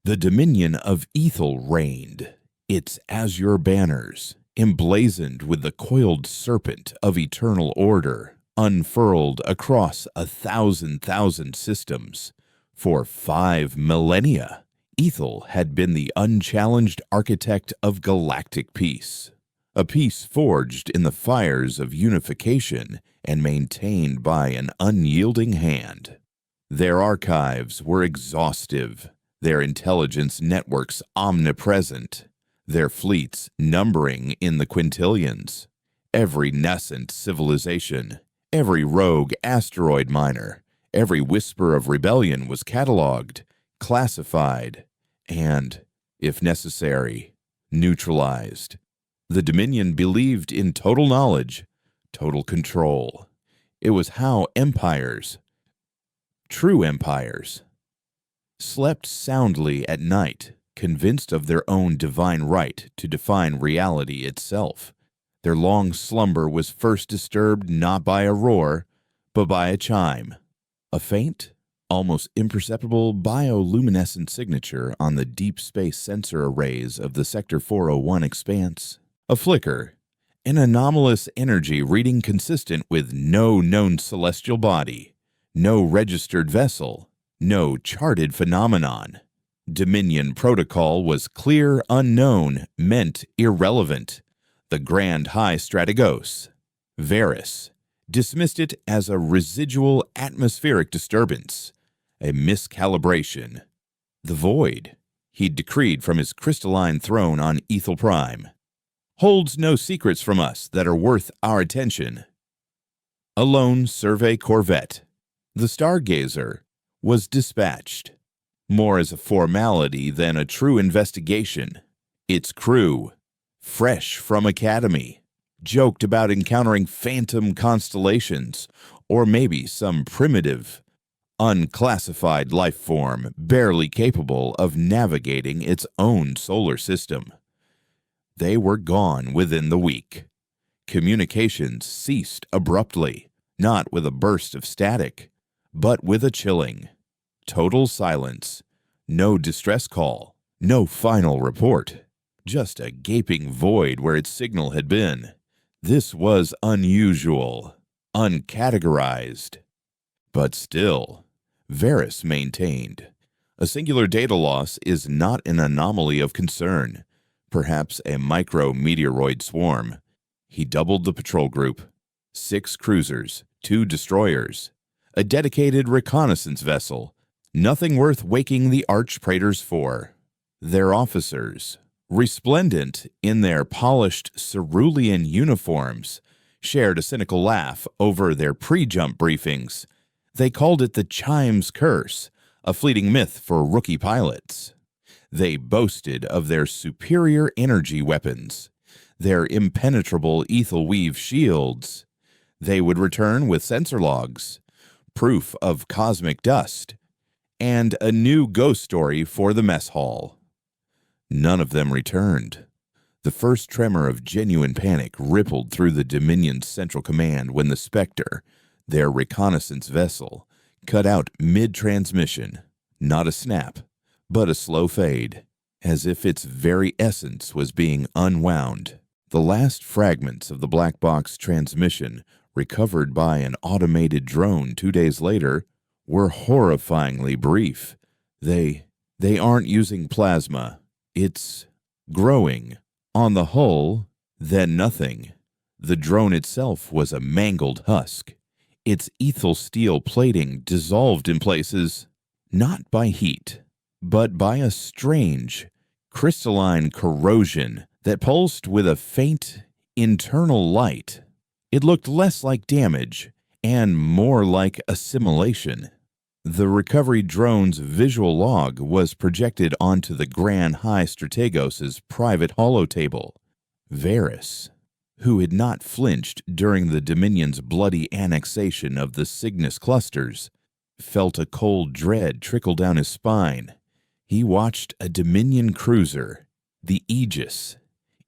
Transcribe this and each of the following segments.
The dominion of Ethel reigned, its azure banners, emblazoned with the coiled serpent of eternal order, unfurled across 1,000,000 systems. For 5 millennia, Ethel had been the unchallenged architect of galactic peace, a peace forged in the fires of unification and maintained by an unyielding hand. Their archives were exhaustive, their intelligence networks omnipresent, their fleets numbering in the quintillions. Every nascent civilization, every rogue asteroid miner, every whisper of rebellion was cataloged, classified, and, if necessary, neutralized. The Dominion believed in total knowledge, total control. It was how empires, true empires, slept soundly at night, convinced of their own divine right to define reality itself. Their long slumber was first disturbed not by a roar, but by a chime, a faint, almost imperceptible bioluminescent signature on the deep space sensor arrays of the Sector 401 expanse. A flicker, an anomalous energy reading consistent with no known celestial body, no registered vessel, no charted phenomenon. Dominion protocol was clear, unknown, meant irrelevant. The Grand High Strategos, Varys, dismissed it as a residual atmospheric disturbance, a miscalibration. The void, he'd decreed from his crystalline throne on Ethel Prime, holds no secrets from us that are worth our attention. A lone survey corvette, the Stargazer, was dispatched, more as a formality than a true investigation. Its crew, fresh from academy, joked about encountering phantom constellations, or maybe some primitive, unclassified life form barely capable of navigating its own solar system. They were gone within the week. Communications ceased abruptly, not with a burst of static, but with a chilling, total silence. No distress call, no final report, just a gaping void where its signal had been. This was unusual, uncategorized. But still, Varys maintained, a singular data loss is not an anomaly of concern, perhaps a micro-meteoroid swarm. He doubled the patrol group, 6 cruisers, 2 destroyers, a dedicated reconnaissance vessel, nothing worth waking the arch-praetors for. Their officers, resplendent in their polished cerulean uniforms, shared a cynical laugh over their pre-jump briefings. They called it the Chime's Curse, a fleeting myth for rookie pilots. They boasted of their superior energy weapons, their impenetrable Ethel Weave shields. They would return with sensor logs, proof of cosmic dust, and a new ghost story for the mess hall. None of them returned. The first tremor of genuine panic rippled through the Dominion's Central Command when the Spectre, their reconnaissance vessel, cut out mid-transmission. Not a snap, but a slow fade, as if its very essence was being unwound. The last fragments of the black box transmission, recovered by an automated drone 2 days later, were horrifyingly brief. They aren't using plasma. It's growing. On the hull, then nothing. The drone itself was a mangled husk. Its ethel steel plating dissolved in places, not by heat, but by a strange, crystalline corrosion that pulsed with a faint, internal light. It looked less like damage and more like assimilation. The recovery drone's visual log was projected onto the Grand High Strategos' private holotable. Varys, who had not flinched during the Dominion's bloody annexation of the Cygnus clusters, felt a cold dread trickle down his spine. He watched a Dominion cruiser, the Aegis,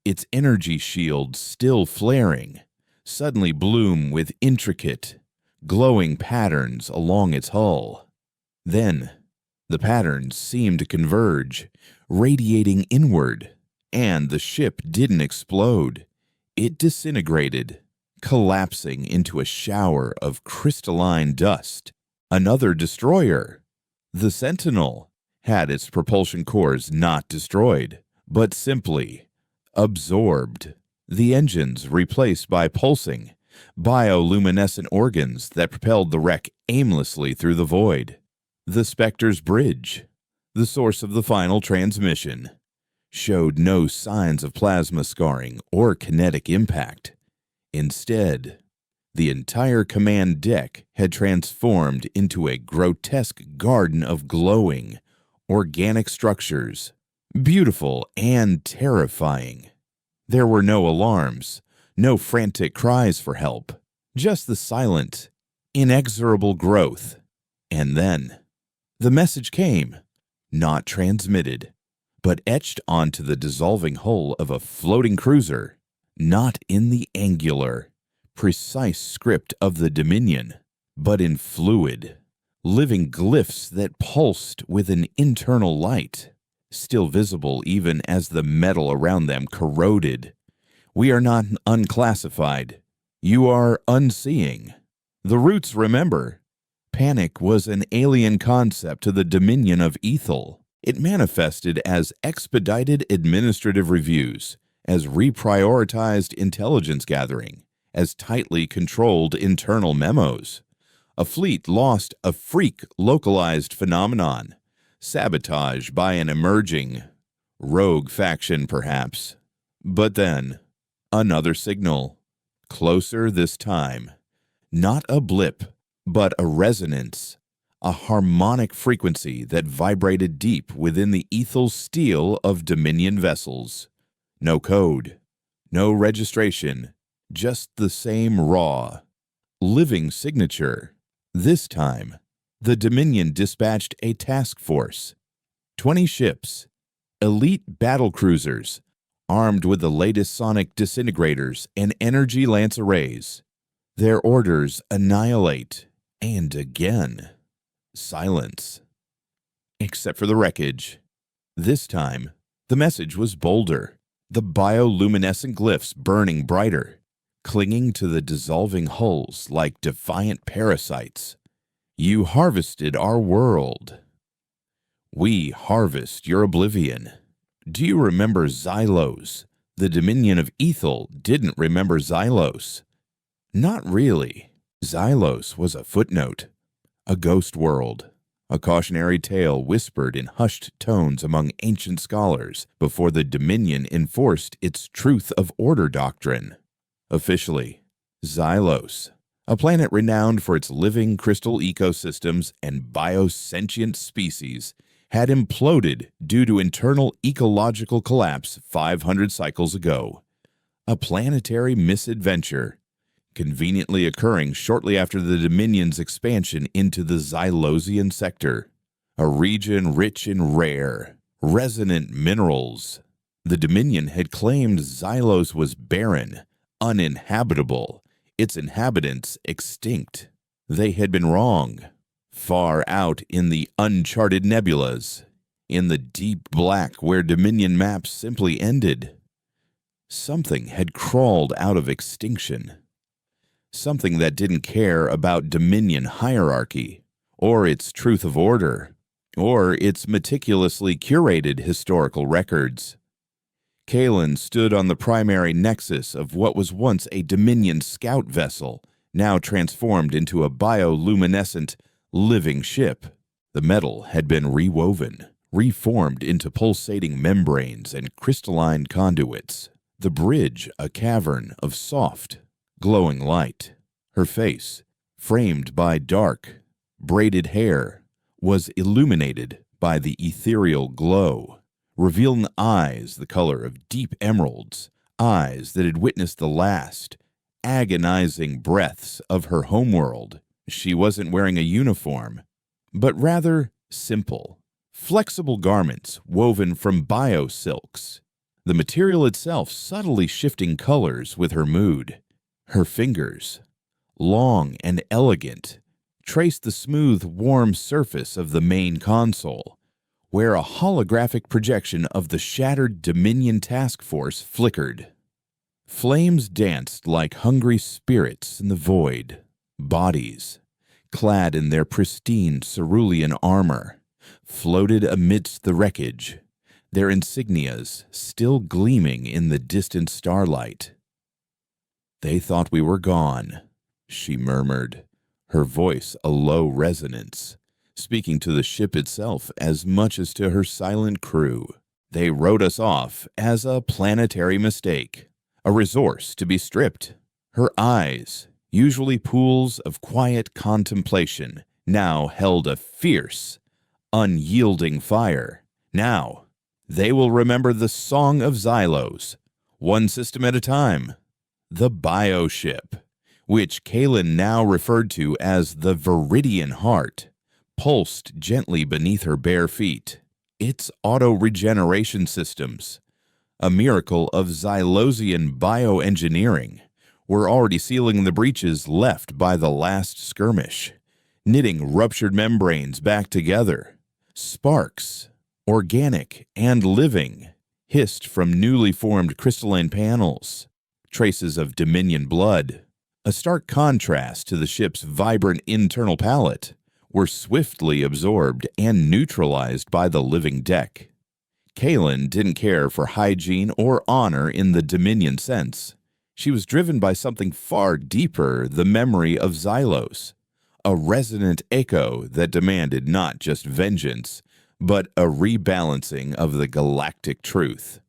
its energy shield still flaring, suddenly bloom with intricate, glowing patterns along its hull. Then, The patterns seemed to converge, radiating inward, and the ship didn't explode. It disintegrated, collapsing into a shower of crystalline dust. Another destroyer, the Sentinel, had its propulsion cores not destroyed, but simply absorbed. The engines replaced by pulsing, bioluminescent organs that propelled the wreck aimlessly through the void. The Spectre's bridge, the source of the final transmission, showed no signs of plasma scarring or kinetic impact. Instead, the entire command deck had transformed into a grotesque garden of glowing, organic structures, beautiful and terrifying. There were no alarms, no frantic cries for help, just the silent, inexorable growth. And then, the message came, not transmitted, but etched onto the dissolving hull of a floating cruiser, not in the angular, precise script of the Dominion, but in fluid, living glyphs that pulsed with an internal light, still visible even as the metal around them corroded. We are not unclassified. You are unseeing. The roots remember. Panic was an alien concept to the Dominion of Ethel. It manifested as expedited administrative reviews, as reprioritized intelligence gathering, as tightly controlled internal memos. A fleet lost a freak localized phenomenon, sabotage by an emerging, rogue faction perhaps. But then, another signal, closer this time. Not a blip, but a resonance, a harmonic frequency that vibrated deep within the ethel steel of Dominion vessels. No code, no registration, just the same raw, living signature. This time, the Dominion dispatched a task force. 20 ships, elite battle cruisers, armed with the latest sonic disintegrators and energy lance arrays. Their orders: annihilate, and again, silence. Except for the wreckage. This time, the message was bolder, the bioluminescent glyphs burning brighter, clinging to the dissolving hulls like defiant parasites. You harvested our world. We harvest your oblivion. Do you remember Xylos? The Dominion of Ethel didn't remember Xylos. Not really. Xylos was a footnote, a ghost world, a cautionary tale whispered in hushed tones among ancient scholars before the Dominion enforced its truth of order doctrine. Officially, Xylos, a planet renowned for its living crystal ecosystems and biosentient species, had imploded due to internal ecological collapse 500 cycles ago. A planetary misadventure, conveniently occurring shortly after the Dominion's expansion into the Xylosian sector, a region rich in rare, resonant minerals. The Dominion had claimed Xylos was barren, uninhabitable, its inhabitants extinct. They had been wrong. Far out in the uncharted nebulas, in the deep black where Dominion maps simply ended, something had crawled out of extinction. Something that didn't care about Dominion hierarchy, or its truth of order, or its meticulously curated historical records. Kalen stood on the primary nexus of what was once a Dominion scout vessel, now transformed into a bioluminescent, living ship. The metal had been rewoven, reformed into pulsating membranes and crystalline conduits. The bridge a cavern of soft, glowing light. Her face, framed by dark, braided hair, was illuminated by the ethereal glow, revealing eyes the color of deep emeralds, eyes that had witnessed the last, agonizing breaths of her homeworld. She wasn't wearing a uniform, but rather simple, flexible garments woven from bio-silks, the material itself subtly shifting colors with her mood. Her fingers, long and elegant, traced the smooth, warm surface of the main console, where a holographic projection of the shattered Dominion task force flickered. Flames danced like hungry spirits in the void. Bodies, clad in their pristine cerulean armor, floated amidst the wreckage, their insignias still gleaming in the distant starlight. "They thought we were gone," she murmured, her voice a low resonance, speaking to the ship itself as much as to her silent crew. "They wrote us off as a planetary mistake, a resource to be stripped." Her eyes, usually pools of quiet contemplation, now held a fierce, unyielding fire. Now, they will remember the Song of Xylos, one system at a time. The bioship, which Kalen now referred to as the Viridian Heart, pulsed gently beneath her bare feet. Its auto-regeneration systems, a miracle of Xylosian bioengineering, were already sealing the breaches left by the last skirmish, knitting ruptured membranes back together. Sparks, organic and living, hissed from newly formed crystalline panels. Traces of Dominion blood, a stark contrast to the ship's vibrant internal palette, were swiftly absorbed and neutralized by the living deck. Kalen didn't care for hygiene or honor in the Dominion sense. She was driven by something far deeper, the memory of Xylos, a resonant echo that demanded not just vengeance, but a rebalancing of the galactic truth.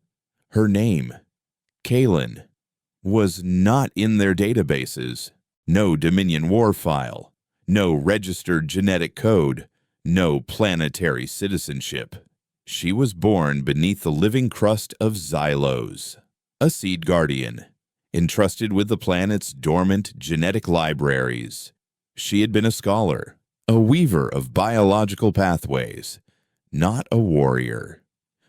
Her name, Kalen, was not in their databases. No Dominion war file, no registered genetic code, no planetary citizenship. She was born beneath the living crust of Xylos, a seed guardian, entrusted with the planet's dormant genetic libraries. She had been a scholar, a weaver of biological pathways, not a warrior.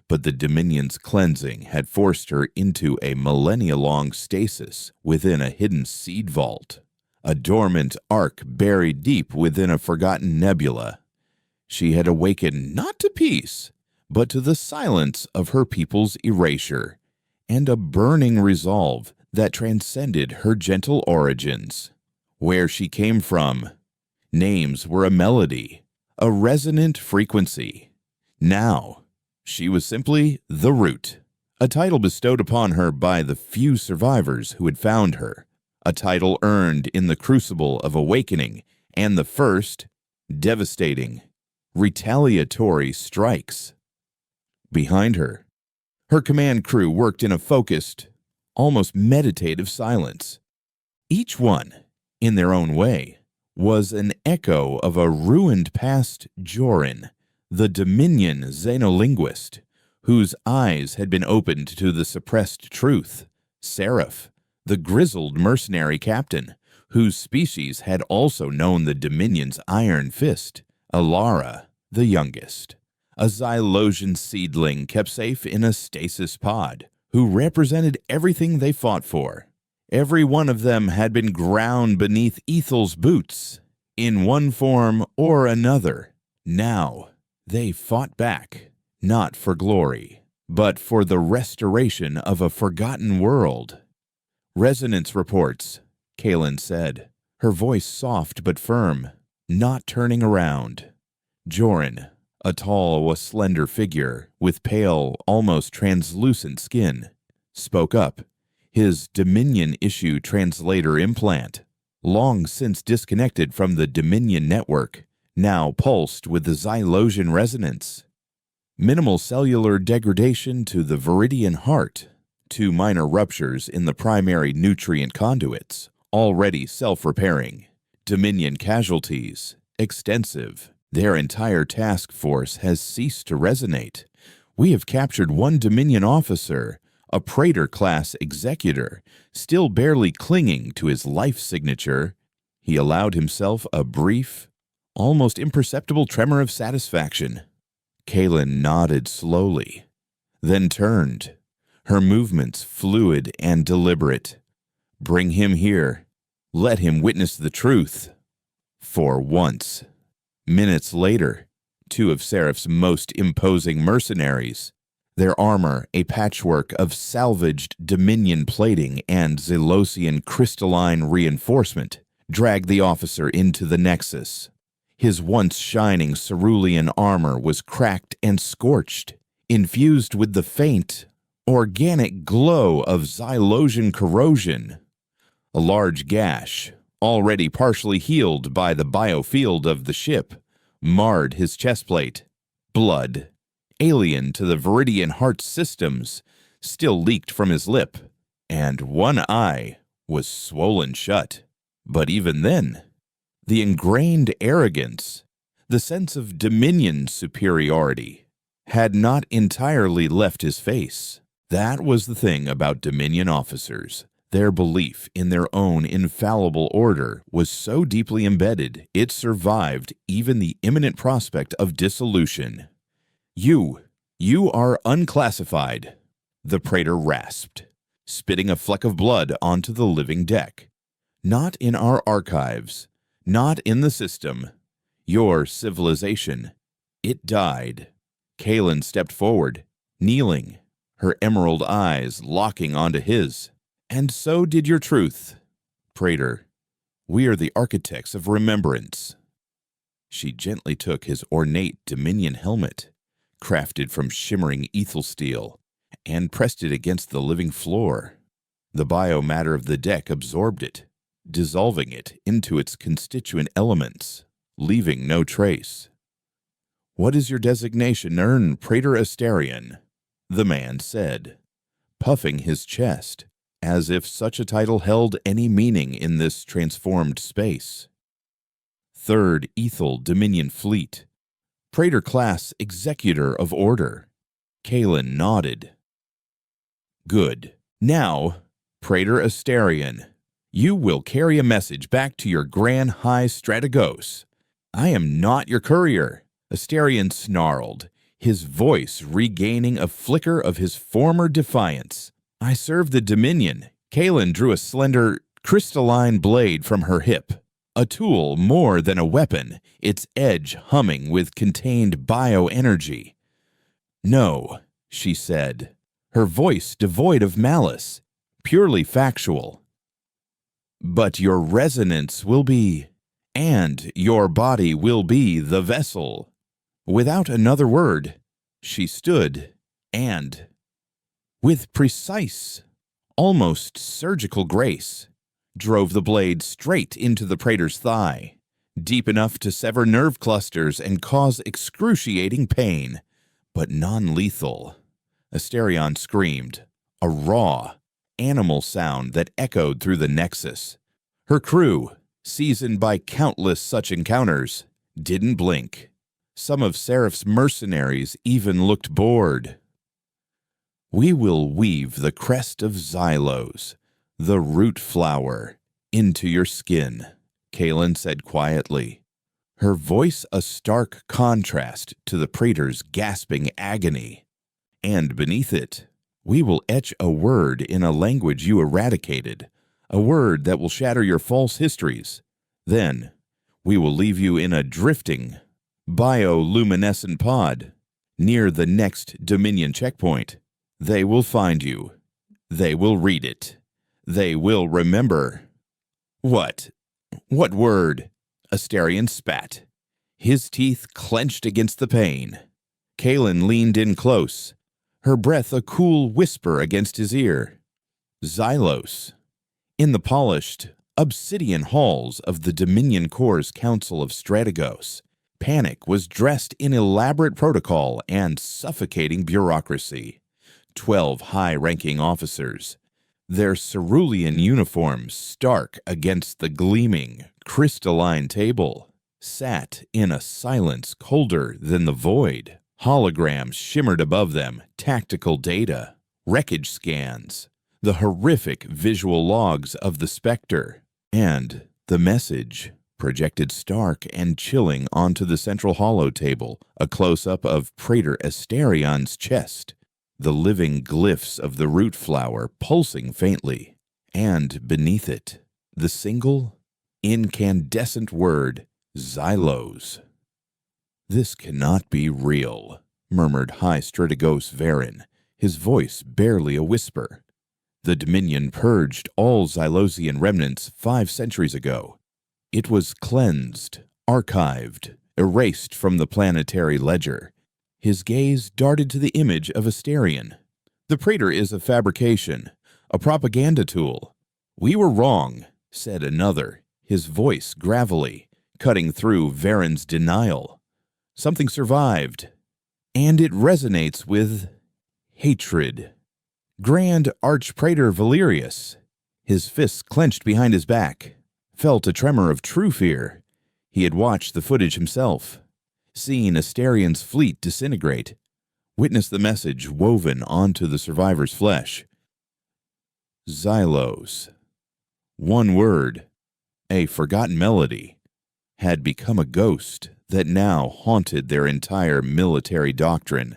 But the Dominion's cleansing had forced her into a millennia-long stasis within a hidden seed vault, a dormant ark buried deep within a forgotten nebula. She had awakened not to peace, but to the silence of her people's erasure, and a burning resolve that transcended her gentle origins. Where she came from, names were a melody, a resonant frequency. Now, she was simply the Root, a title bestowed upon her by the few survivors who had found her, a title earned in the crucible of awakening and the first, devastating, retaliatory strikes. Behind her, her command crew worked in a focused, almost meditative silence. Each one, in their own way, was an echo of a ruined past Joran, the Dominion xenolinguist, whose eyes had been opened to the suppressed truth. Seraph, the grizzled mercenary captain, whose species had also known the Dominion's iron fist. Alara, the youngest, a Xylosian seedling kept safe in a stasis pod, who represented everything they fought for. Every one of them had been ground beneath Ethel's boots, in one form or another. Now, they fought back, not for glory, but for the restoration of a forgotten world. "Resonance reports," Kalen said, her voice soft but firm, not turning around. Joran, a tall, slender figure with pale, almost translucent skin, spoke up, his Dominion-issue translator implant, long since disconnected from the Dominion network, now pulsed with the Xylosian resonance. Minimal cellular degradation to the Viridian Heart, 2 minor ruptures in the primary nutrient conduits, already self-repairing. Dominion casualties, extensive. Their entire task force has ceased to resonate. We have captured 1 Dominion officer, a Praetor-class executor, still barely clinging to his life signature. He allowed himself a brief, almost imperceptible tremor of satisfaction. Kalen nodded slowly, then turned, her movements fluid and deliberate. "Bring him here. Let him witness the truth." For once. Minutes later, two of Seraph's most imposing mercenaries, their armor a patchwork of salvaged Dominion plating and Zelosian crystalline reinforcement, dragged the officer into the Nexus. His once shining cerulean armor was cracked and scorched, infused with the faint, organic glow of Zylosian corrosion. A large gash, already partially healed by the biofield of the ship, marred his chestplate. Blood, alien to the Viridian heart systems, still leaked from his lip, and one eye was swollen shut. But even then, the ingrained arrogance, the sense of Dominion superiority, had not entirely left his face. That was the thing about Dominion officers. Their belief in their own infallible order was so deeply embedded, it survived even the imminent prospect of dissolution. You are unclassified, the praetor rasped, spitting a fleck of blood onto the living deck. Not in our archives, not in the system. Your civilization. It died. Kaelin stepped forward, kneeling, her emerald eyes locking onto his. And so did your truth. Praetor, we are the architects of remembrance. She gently took his ornate Dominion helmet, crafted from shimmering ethel steel, and pressed it against the living floor. The biomatter of the deck absorbed it, dissolving it into its constituent elements, leaving no trace. What is your designation, Praetor Asterion? The man said, puffing his chest, as if such a title held any meaning in this transformed space. Third Ethel Dominion Fleet, Praetor Class Executor of Order. Kaelin nodded. Good. Now, Praetor Asterion, you will carry a message back to your Grand High Strategos. I am not your courier, Asterion snarled, his voice regaining a flicker of his former defiance. I serve the Dominion. Kaelin drew a slender, crystalline blade from her hip, a tool more than a weapon, its edge humming with contained bioenergy. No, she said, her voice devoid of malice, purely factual. But your resonance will be, and your body will be the vessel. Without another word, she stood and, with precise, almost surgical grace, drove the blade straight into the praetor's thigh, deep enough to sever nerve clusters and cause excruciating pain, but non-lethal. Asterion screamed, a raw, animal sound that echoed through the Nexus. Her crew, seasoned by countless such encounters, didn't blink. Some of Seraph's mercenaries even looked bored. We will weave the crest of Xylos, the root flower, into your skin, Kaelin said quietly, her voice a stark contrast to the praetor's gasping agony. And beneath it, we will etch a word in a language you eradicated, a word that will shatter your false histories. Then, we will leave you in a drifting, bioluminescent pod near the next Dominion checkpoint. They will find you. They will read it. They will remember. What? What word? Asterion spat, his teeth clenched against the pain. Kaelin leaned in close, her breath a cool whisper against his ear. Xylos. In the polished, obsidian halls of the Dominion Corps' Council of Strategos, panic was dressed in elaborate protocol and suffocating bureaucracy. 12 high-ranking officers, their cerulean uniforms stark against the gleaming, crystalline table, sat in a silence colder than the void. Holograms shimmered above them, tactical data, wreckage scans, the horrific visual logs of the Spectre, and the message projected stark and chilling onto the central holo table, a close-up of Praetor Asterion's chest, the living glyphs of the root flower pulsing faintly, and beneath it, the single, incandescent word Xylos. "This cannot be real," murmured High Strategos Varen, his voice barely a whisper. "The Dominion purged all Xylosian remnants 5 centuries ago. It was cleansed, archived, erased from the planetary ledger." His gaze darted to the image of Asterion. "The Praetor is a fabrication, a propaganda tool." "We were wrong," said another, his voice gravelly, cutting through Varen's denial. "Something survived, and it resonates with hatred." Grand Archpraetor Valerius, his fists clenched behind his back, felt a tremor of true fear. He had watched the footage himself, seen Asterion's fleet disintegrate, witnessed the message woven onto the survivor's flesh. Xylos. One word, a forgotten melody, had become a ghost that now haunted their entire military doctrine.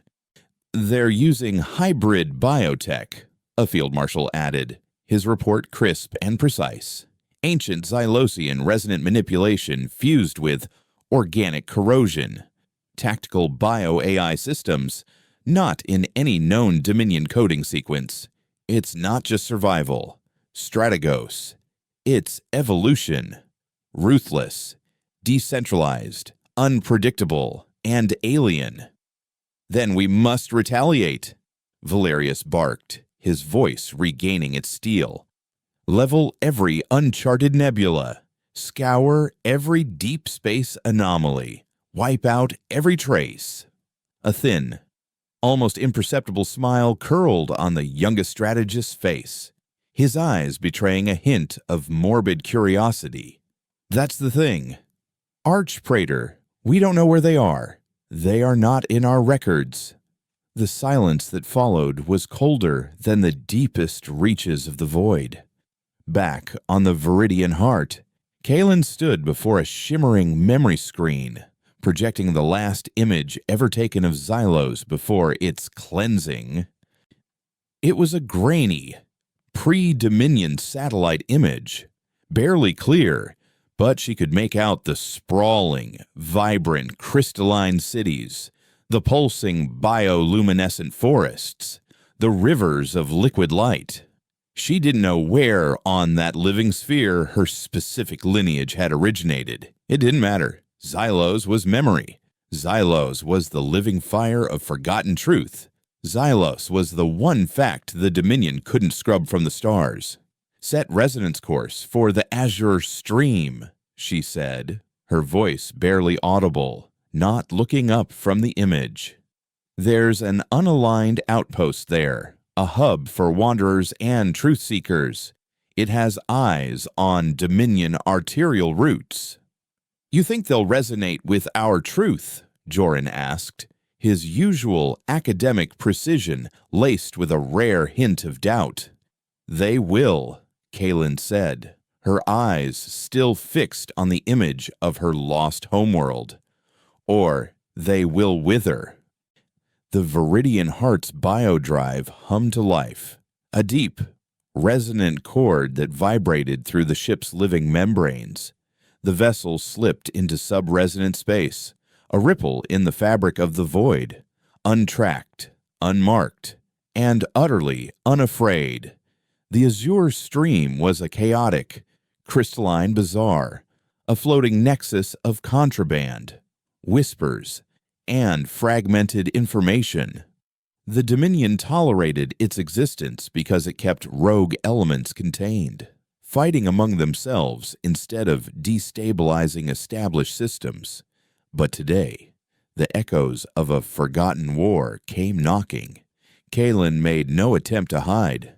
"They're using hybrid biotech," a field marshal added, his report crisp and precise. "Ancient Xylosian resonant manipulation fused with organic corrosion. Tactical bio-AI systems, not in any known Dominion coding sequence. It's not just survival. Strategos. It's evolution. Ruthless, decentralized, unpredictable, and alien." "Then we must retaliate," Valerius barked, his voice regaining its steel. "Level every uncharted nebula. Scour every deep space anomaly. Wipe out every trace." A thin, almost imperceptible smile curled on the youngest strategist's face, his eyes betraying a hint of morbid curiosity. "That's the thing. Archpraetor, we don't know where they are. They are not in our records." The silence that followed was colder than the deepest reaches of the void. Back on the Viridian Heart, Kalen stood before a shimmering memory screen, projecting the last image ever taken of Xylos before its cleansing. It was a grainy, pre-Dominion satellite image, barely clear, but she could make out the sprawling, vibrant, crystalline cities, the pulsing bioluminescent forests, the rivers of liquid light. She didn't know where on that living sphere her specific lineage had originated. It didn't matter. Xylos was memory. Xylos was the living fire of forgotten truth. Xylos was the one fact the Dominion couldn't scrub from the stars. "Set resonance course for the Azure Stream," she said, her voice barely audible, not looking up from the image. "There's an unaligned outpost there, a hub for wanderers and truth seekers. It has eyes on Dominion arterial routes." "You think they'll resonate with our truth?" Joran asked, his usual academic precision laced with a rare hint of doubt. "They will," Kalen said, her eyes still fixed on the image of her lost homeworld. "Or they will wither." The Viridian Heart's biodrive hummed to life, a deep, resonant chord that vibrated through the ship's living membranes. The vessel slipped into sub-resonant space, a ripple in the fabric of the void, untracked, unmarked, and utterly unafraid. The Azure Stream was a chaotic, crystalline bazaar, a floating nexus of contraband, whispers, and fragmented information. The Dominion tolerated its existence because it kept rogue elements contained, fighting among themselves instead of destabilizing established systems. But today, the echoes of a forgotten war came knocking. Kalen made no attempt to hide.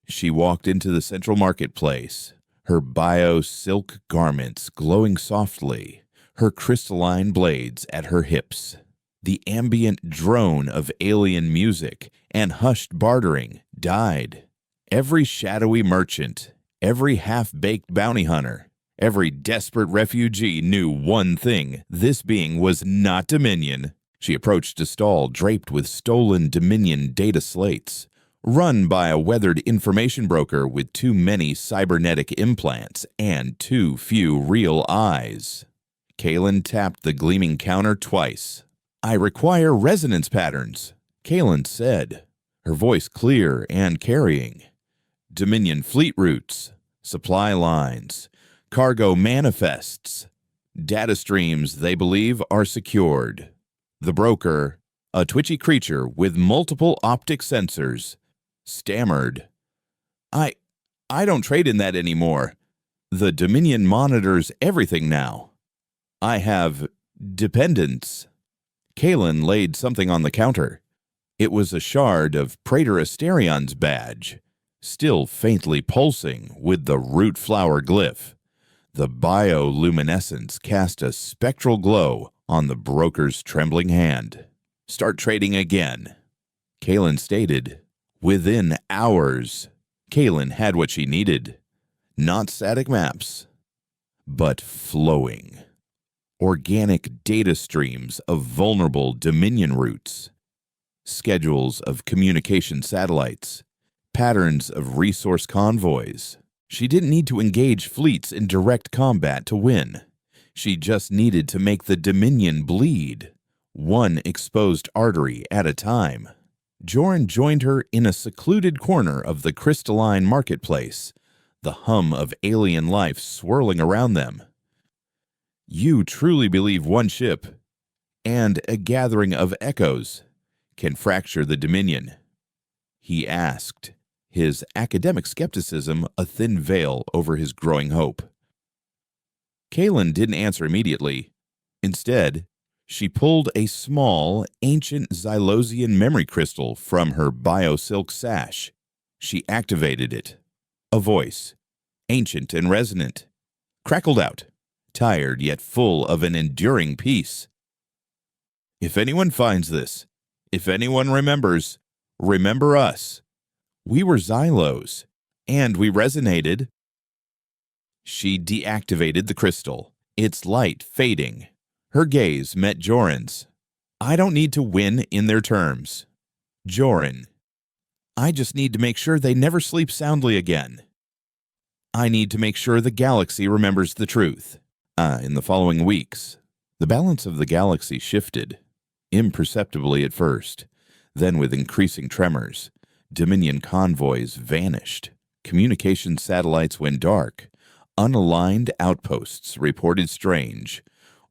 She walked into the central marketplace, her bio-silk garments glowing softly, her crystalline blades at her hips. The ambient drone of alien music and hushed bartering died. Every shadowy merchant, every half-baked bounty hunter, every desperate refugee knew one thing: this being was not Dominion. She approached a stall draped with stolen Dominion data slates, run by a weathered information broker with too many cybernetic implants and too few real eyes. Kalen tapped the gleaming counter twice. "I require resonance patterns," Kalen said, her voice clear and carrying. "Dominion fleet routes, supply lines, cargo manifests, data streams they believe are secured." The broker, a twitchy creature with multiple optic sensors, stammered, I don't trade in that anymore. The Dominion monitors everything now. I have dependents." Kalen laid something on the counter. It was a shard of Praetor Asterion's badge, still faintly pulsing with the root flower glyph. The bioluminescence cast a spectral glow on the broker's trembling hand. "Start trading again," Kalen stated. Within hours, Kalen had what she needed. Not static maps, but flowing, organic data streams of vulnerable Dominion routes, schedules of communication satellites, patterns of resource convoys. She didn't need to engage fleets in direct combat to win. She just needed to make the Dominion bleed, one exposed artery at a time. Joran joined her in a secluded corner of the crystalline marketplace, the hum of alien life swirling around them. "You truly believe one ship and a gathering of echoes can fracture the Dominion?" he asked, his academic skepticism a thin veil over his growing hope. Kalen didn't answer immediately. Instead, she pulled a small, ancient Xylosian memory crystal from her biosilk sash. She activated it. A voice, ancient and resonant, crackled out, tired yet full of an enduring peace. "If anyone finds this, if anyone remembers, remember us. We were Xylos, and we resonated." She deactivated the crystal, its light fading. Her gaze met Joran's. "I don't need to win in their terms, Joran. I just need to make sure they never sleep soundly again. I need to make sure the galaxy remembers the truth." In the following weeks, the balance of the galaxy shifted, imperceptibly at first. Then, with increasing tremors, Dominion convoys vanished. Communication satellites went dark. Unaligned outposts reported strange,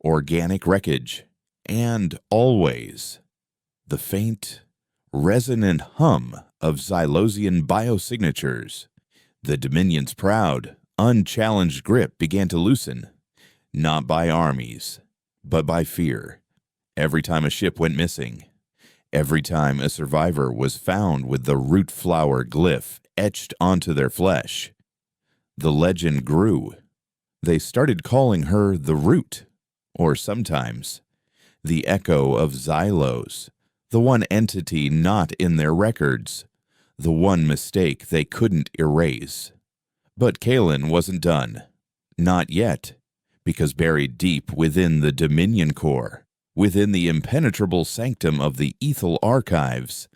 organic wreckage, and always the faint, resonant hum of Xylosian biosignatures. The Dominion's proud, unchallenged grip began to loosen, not by armies, but by fear. Every time a ship went missing, every time a survivor was found with the root flower glyph etched onto their flesh, the legend grew. They started calling her the Root, or sometimes the Echo of Xylos, the one entity not in their records, the one mistake they couldn't erase. But Kalen wasn't done. Not yet, because buried deep within the Dominion core, within the impenetrable sanctum of the Ethel archives,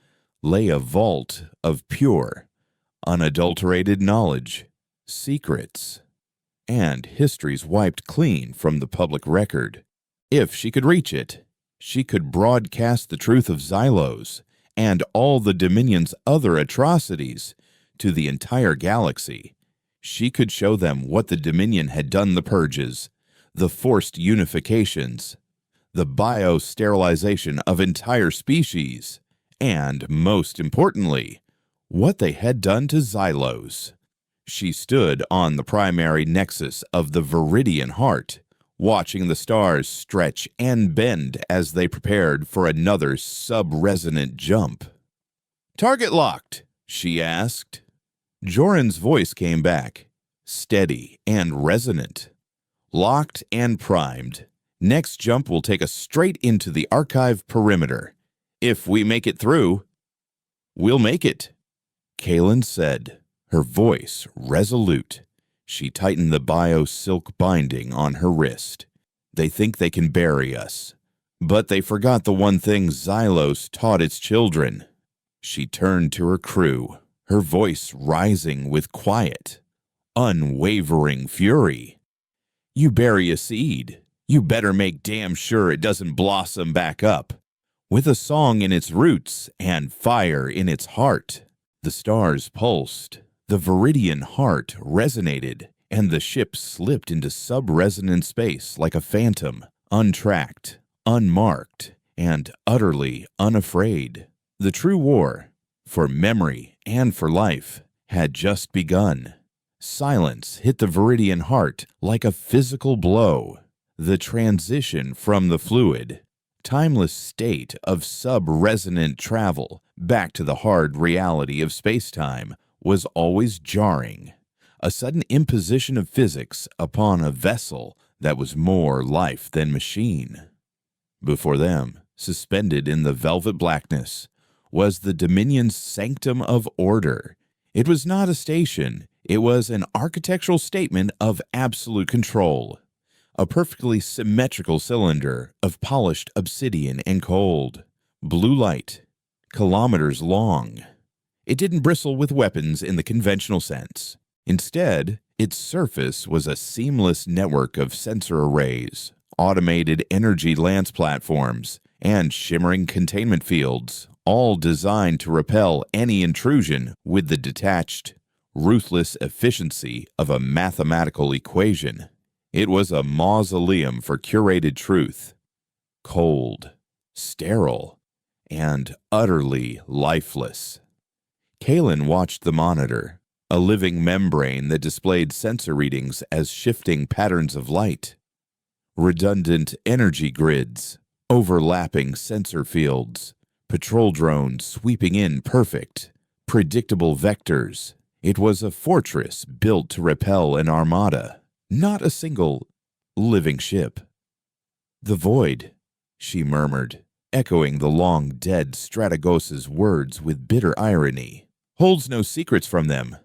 lay a vault of pure, unadulterated knowledge, secrets, and histories wiped clean from the public record. If she could reach it, she could broadcast the truth of Xylos and all the Dominion's other atrocities to the entire galaxy. She could show them what the Dominion had done: the purges, the forced unifications, the biosterilization of entire species, and, most importantly, what they had done to Xylos. She stood on the primary nexus of the Viridian heart, watching the stars stretch and bend as they prepared for another sub-resonant jump. "Target locked?" she asked. Joran's voice came back, steady and resonant. "Locked and primed. Next jump will take us straight into the archive perimeter. If we make it through, we'll make it," Kalen said, her voice resolute. She tightened the bio-silk binding on her wrist. "They think they can bury us, but they forgot the one thing Xylos taught its children." She turned to her crew, her voice rising with quiet, unwavering fury. "You bury a seed, You better make damn sure it doesn't blossom back up. With a song in its roots and fire in its heart, the stars pulsed, the Viridian heart resonated, and the ship slipped into sub-resonant space like a phantom, untracked, unmarked, and utterly unafraid. The true war, for memory and for life, had just begun. Silence hit the Viridian heart like a physical blow. The transition from the fluid, timeless state of sub-resonant travel back to the hard reality of space-time was always jarring. A sudden imposition of physics upon a vessel that was more life than machine. Before them, suspended in the velvet blackness, was the Dominion's Sanctum of Order. It was not a station, it was an architectural statement of absolute control. A perfectly symmetrical cylinder of polished obsidian and cold, blue light, kilometers long. It didn't bristle with weapons in the conventional sense. Instead, its surface was a seamless network of sensor arrays, automated energy lance platforms, and shimmering containment fields, all designed to repel any intrusion with the detached, ruthless efficiency of a mathematical equation. It was a mausoleum for curated truth, cold, sterile, and utterly lifeless. Kalen watched the monitor, a living membrane that displayed sensor readings as shifting patterns of light. Redundant energy grids, overlapping sensor fields, patrol drones sweeping in perfect, predictable vectors. It was a fortress built to repel an armada, not a single living ship. "The void," she murmured, echoing the long-dead Strategos' words with bitter irony, "holds no secrets from them."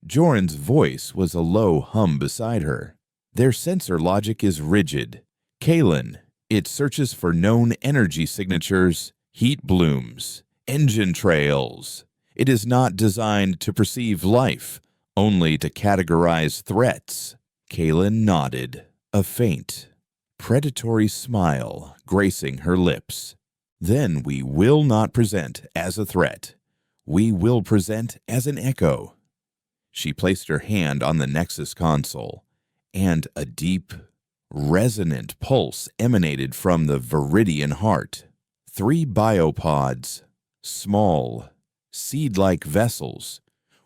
Joran's voice was a low hum beside her. "Their sensor logic is rigid. Kalen, it searches for known energy signatures, heat blooms, engine trails. It is not designed to perceive life, only to categorize threats." Kalen nodded, a faint, predatory smile gracing her lips. "Then we will not present as a threat. We will present as an echo." She placed her hand on the Nexus console, and a deep, resonant pulse emanated from the Viridian heart. 3 biopods, small, seed-like vessels,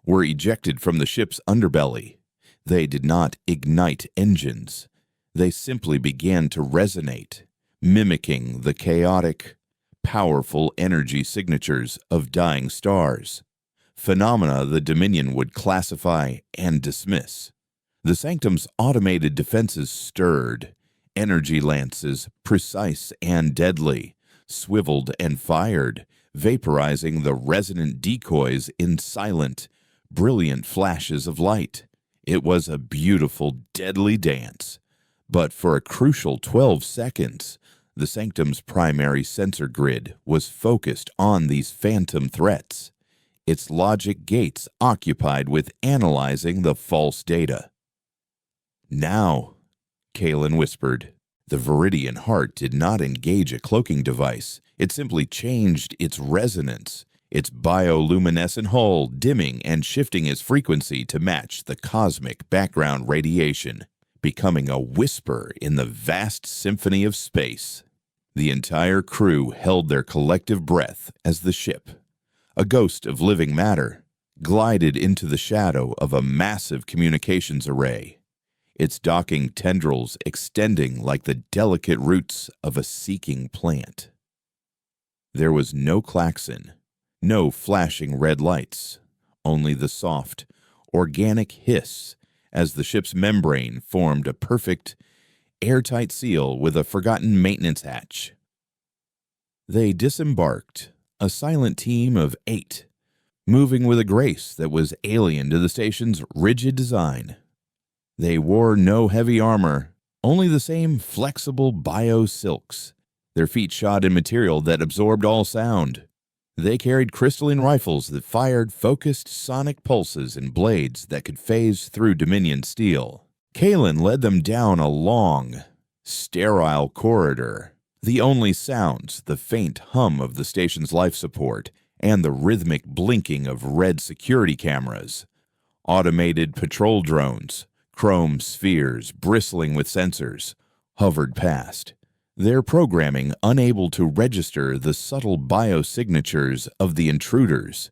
were ejected from the ship's underbelly. They did not ignite engines. They simply began to resonate, mimicking the chaotic, powerful energy signatures of dying stars, phenomena the Dominion would classify and dismiss. The Sanctum's automated defenses stirred, energy lances, precise and deadly, swiveled and fired, vaporizing the resonant decoys in silent, brilliant flashes of light. It was a beautiful, deadly dance, but for a crucial 12 seconds, the Sanctum's primary sensor grid was focused on these phantom threats, its logic gates occupied with analyzing the false data. "Now," Kalen whispered. The Viridian heart did not engage a cloaking device. It simply changed its resonance, its bioluminescent hull dimming and shifting its frequency to match the cosmic background radiation, becoming a whisper in the vast symphony of space. The entire crew held their collective breath as the ship, a ghost of living matter, glided into the shadow of a massive communications array, its docking tendrils extending like the delicate roots of a seeking plant. There was no klaxon, no flashing red lights, only the soft, organic hiss as the ship's membrane formed a perfect, airtight seal with a forgotten maintenance hatch. They disembarked, a silent team of 8, moving with a grace that was alien to the station's rigid design. They wore no heavy armor, only the same flexible bio-silks. Their feet shod in material that absorbed all sound. They carried crystalline rifles that fired focused sonic pulses and blades that could phase through Dominion steel. Kalen led them down a long, sterile corridor. The only sounds, the faint hum of the station's life support and the rhythmic blinking of red security cameras. Automated patrol drones, chrome spheres bristling with sensors, hovered past, their programming unable to register the subtle biosignatures of the intruders.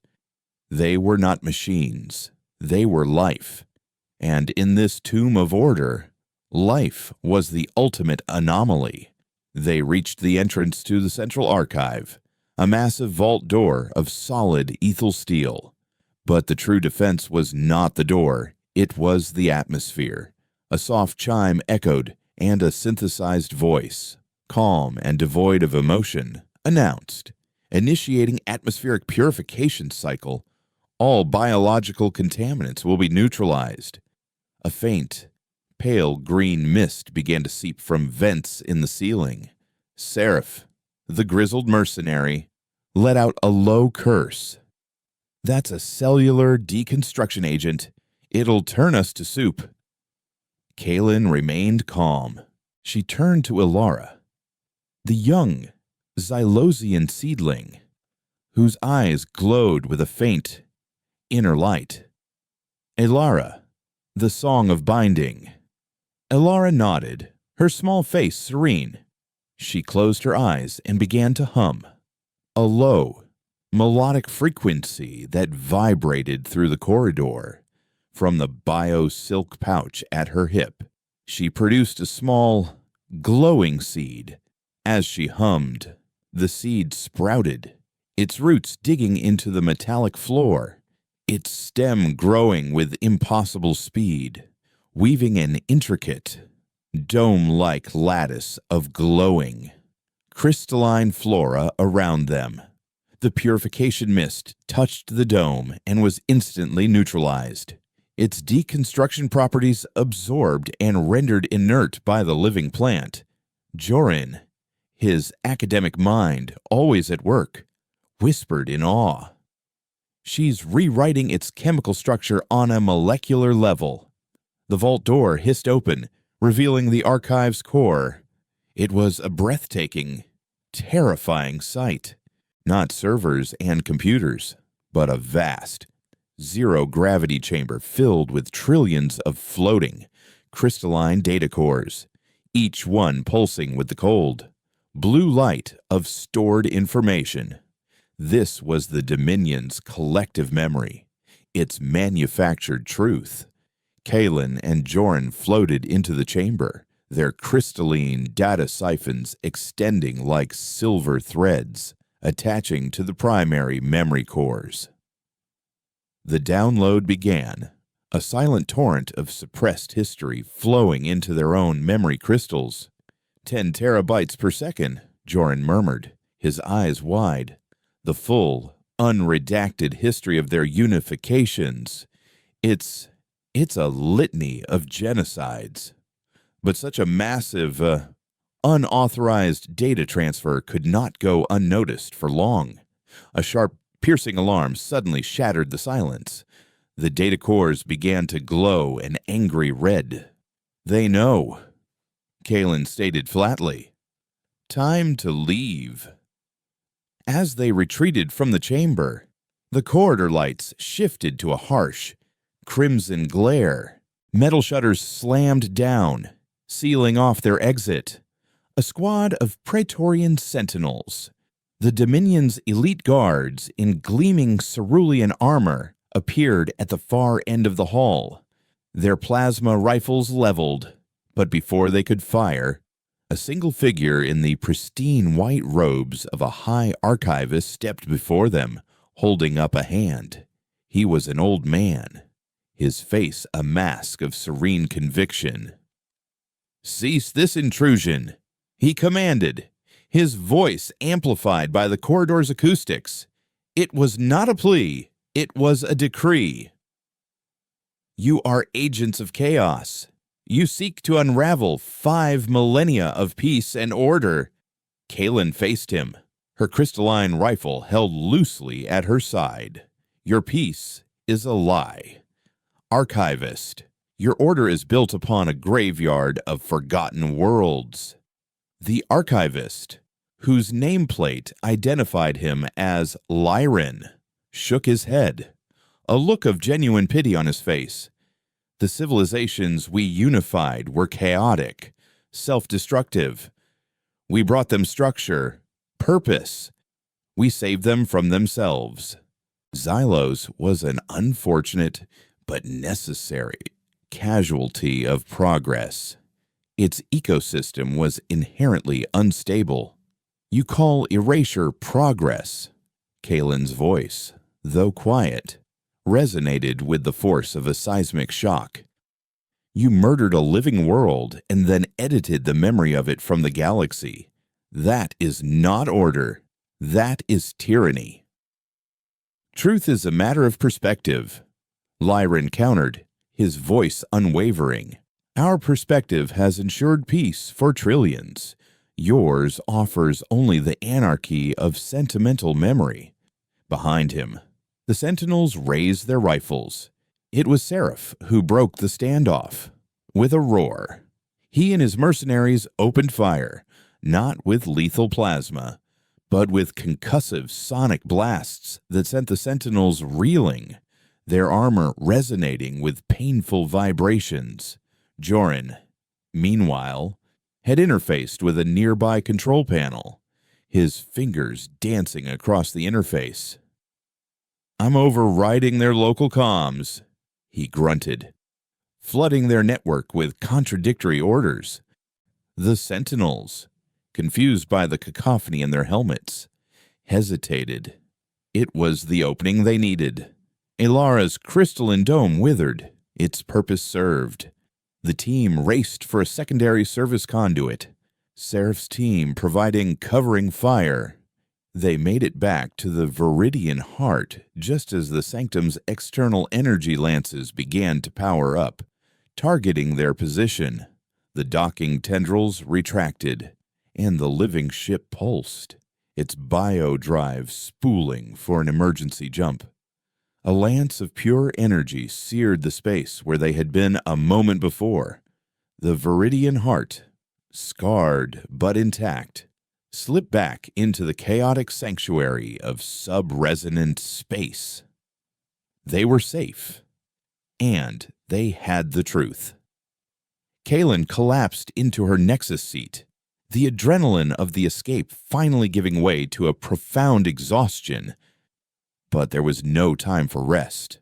They were not machines. They were life. And in this tomb of order, life was the ultimate anomaly. They reached the entrance to the central archive, a massive vault door of solid ethel steel. But the true defense was not the door, it was the atmosphere. A soft chime echoed, and a synthesized voice, calm and devoid of emotion, announced, initiating atmospheric purification cycle. All biological contaminants will be neutralized. A faint, pale green mist began to seep from vents in the ceiling. Seraph, the grizzled mercenary, let out a low curse. "That's a cellular deconstruction agent. It'll turn us to soup." Kaylin remained calm. She turned to Ilara, the young Xylosian seedling, whose eyes glowed with a faint inner light. "Ilara, the song of binding." Ilara nodded, her small face serene. She closed her eyes and began to hum, a low, melodic frequency that vibrated through the corridor. From the bio-silk pouch at her hip, she produced a small, glowing seed. As she hummed, the seed sprouted, its roots digging into the metallic floor, its stem growing with impossible speed, weaving an intricate, dome-like lattice of glowing, crystalline flora around them. The purification mist touched the dome and was instantly neutralized, its deconstruction properties absorbed and rendered inert by the living plant. Jorin, his academic mind always at work, whispered in awe. "She's rewriting its chemical structure on a molecular level." The vault door hissed open, revealing the archive's core. It was a breathtaking, terrifying sight. Not servers and computers, but a vast, zero-gravity chamber filled with trillions of floating, crystalline data cores, each one pulsing with the cold, blue light of stored information. This was the Dominion's collective memory, its manufactured truth. Kaylin and Jorin floated into the chamber, their crystalline data siphons extending like silver threads, attaching to the primary memory cores. The download began, a silent torrent of suppressed history flowing into their own memory crystals. 10 terabytes per second, Jorin murmured, his eyes wide. The full, unredacted history of their unifications. It's a litany of genocides. But such a massive, unauthorized data transfer could not go unnoticed for long. A sharp, piercing alarm suddenly shattered the silence. The data cores began to glow an angry red. "They know," Kaylin stated flatly. "Time to leave." As they retreated from the chamber, the corridor lights shifted to a harsh, crimson glare. Metal shutters slammed down, sealing off their exit. A squad of Praetorian sentinels, the Dominion's elite guards in gleaming cerulean armor, appeared at the far end of the hall, their plasma rifles leveled. But before they could fire, a single figure in the pristine white robes of a high archivist stepped before them, holding up a hand. He was an old man, his face a mask of serene conviction. "Cease this intrusion," he commanded, his voice amplified by the corridor's acoustics. It was not a plea, it was a decree. "You are agents of chaos. You seek to unravel 5 millennia of peace and order." Kaylin faced him, her crystalline rifle held loosely at her side. "Your peace is a lie. Archivist, Your order is built upon a graveyard of forgotten worlds. The archivist, whose nameplate identified him as Lyran, shook his head, a look of genuine pity on his face. The civilizations we unified were chaotic, self-destructive. We brought them structure, purpose. We saved them from themselves. Xylos was an unfortunate but necessary casualty of progress. Its ecosystem was inherently unstable. You call erasure progress. Kalen's voice, though quiet, resonated with the force of a seismic shock. You murdered a living world and then edited the memory of it from the galaxy. That is not order. That is tyranny. Truth is a matter of perspective. Lyran countered, his voice unwavering. Our perspective has ensured peace for trillions. Yours offers only the anarchy of sentimental memory. Behind him, the sentinels raised their rifles. It was Seraph who broke the standoff. With a roar, he and his mercenaries opened fire, not with lethal plasma, but with concussive sonic blasts that sent the sentinels reeling, their armor resonating with painful vibrations. Joran, meanwhile, had interfaced with a nearby control panel, his fingers dancing across the interface. "I'm overriding their local comms," he grunted, flooding their network with contradictory orders. The sentinels, confused by the cacophony in their helmets, hesitated. It was the opening they needed. Elara's crystalline dome withered, its purpose served. The team raced for a secondary service conduit, Seraph's team providing covering fire. They made it back to the Viridian heart just as the Sanctum's external energy lances began to power up, targeting their position. The docking tendrils retracted, and the living ship pulsed, its bio-drive spooling for an emergency jump. A lance of pure energy seared the space where they had been a moment before. The Viridian heart, scarred but intact, slipped back into the chaotic sanctuary of sub-resonant space. They were safe, and they had the truth. Kalen collapsed into her Nexus seat, the adrenaline of the escape finally giving way to a profound exhaustion. But there was no time for rest.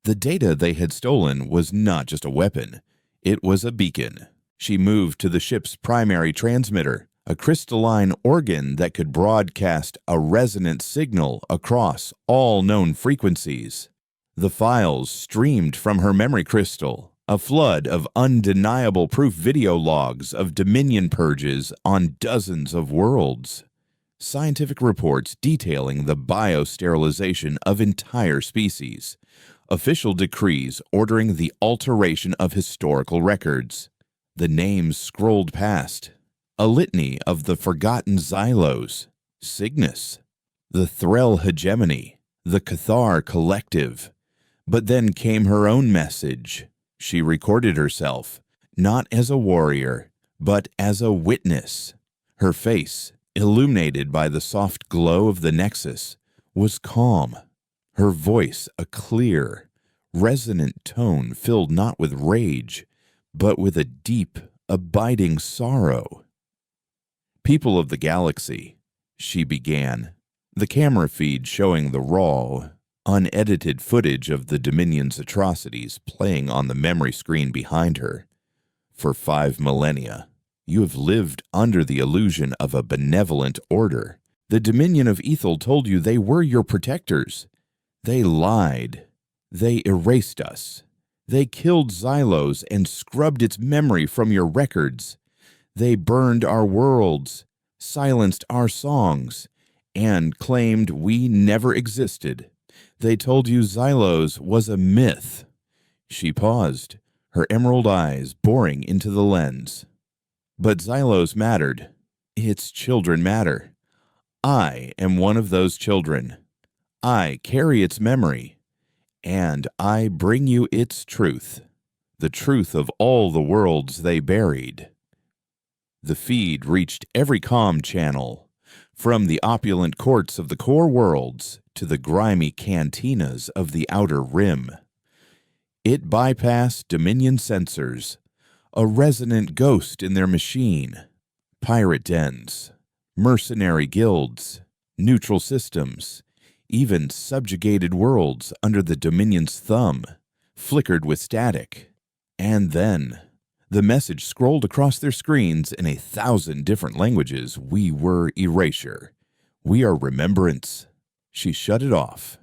The data they had stolen was not just a weapon. It was a beacon. She moved to the ship's primary transmitter, a crystalline organ that could broadcast a resonant signal across all known frequencies. The files streamed from her memory crystal, a flood of undeniable proof video logs of Dominion purges on dozens of worlds. Scientific reports detailing the biosterilization of entire species. Official decrees ordering the alteration of historical records. The names scrolled past. A litany of the forgotten Xylos, Cygnus, the Threll hegemony, the Cathar collective. But then came her own message. She recorded herself, not as a warrior, but as a witness. Her face, illuminated by the soft glow of the Nexus, was calm. Her voice a clear, resonant tone filled not with rage, but with a deep, abiding sorrow. "People of the galaxy," she began, the camera feed showing the raw, unedited footage of the Dominion's atrocities playing on the memory screen behind her. "For 5 millennia, you have lived under the illusion of a benevolent order. The Dominion of Ethel told you they were your protectors. They lied. They erased us. They killed Xylos and scrubbed its memory from your records. They burned our worlds, silenced our songs, and claimed we never existed. They told you Xylos was a myth." She paused, her emerald eyes boring into the lens. "But Xylos mattered. Its children matter. I am one of those children. I carry its memory, and I bring you its truth." the truth of all the worlds they buried. The feed reached every comm channel, from the opulent courts of the core worlds to the grimy cantinas of the outer rim. It bypassed Dominion sensors, a resonant ghost in their machine, pirate dens, mercenary guilds, neutral systems, even subjugated worlds under the Dominion's thumb, flickered with static. And then, the message scrolled across their screens in 1,000 different languages. We were erasure. We are remembrance. She shut it off.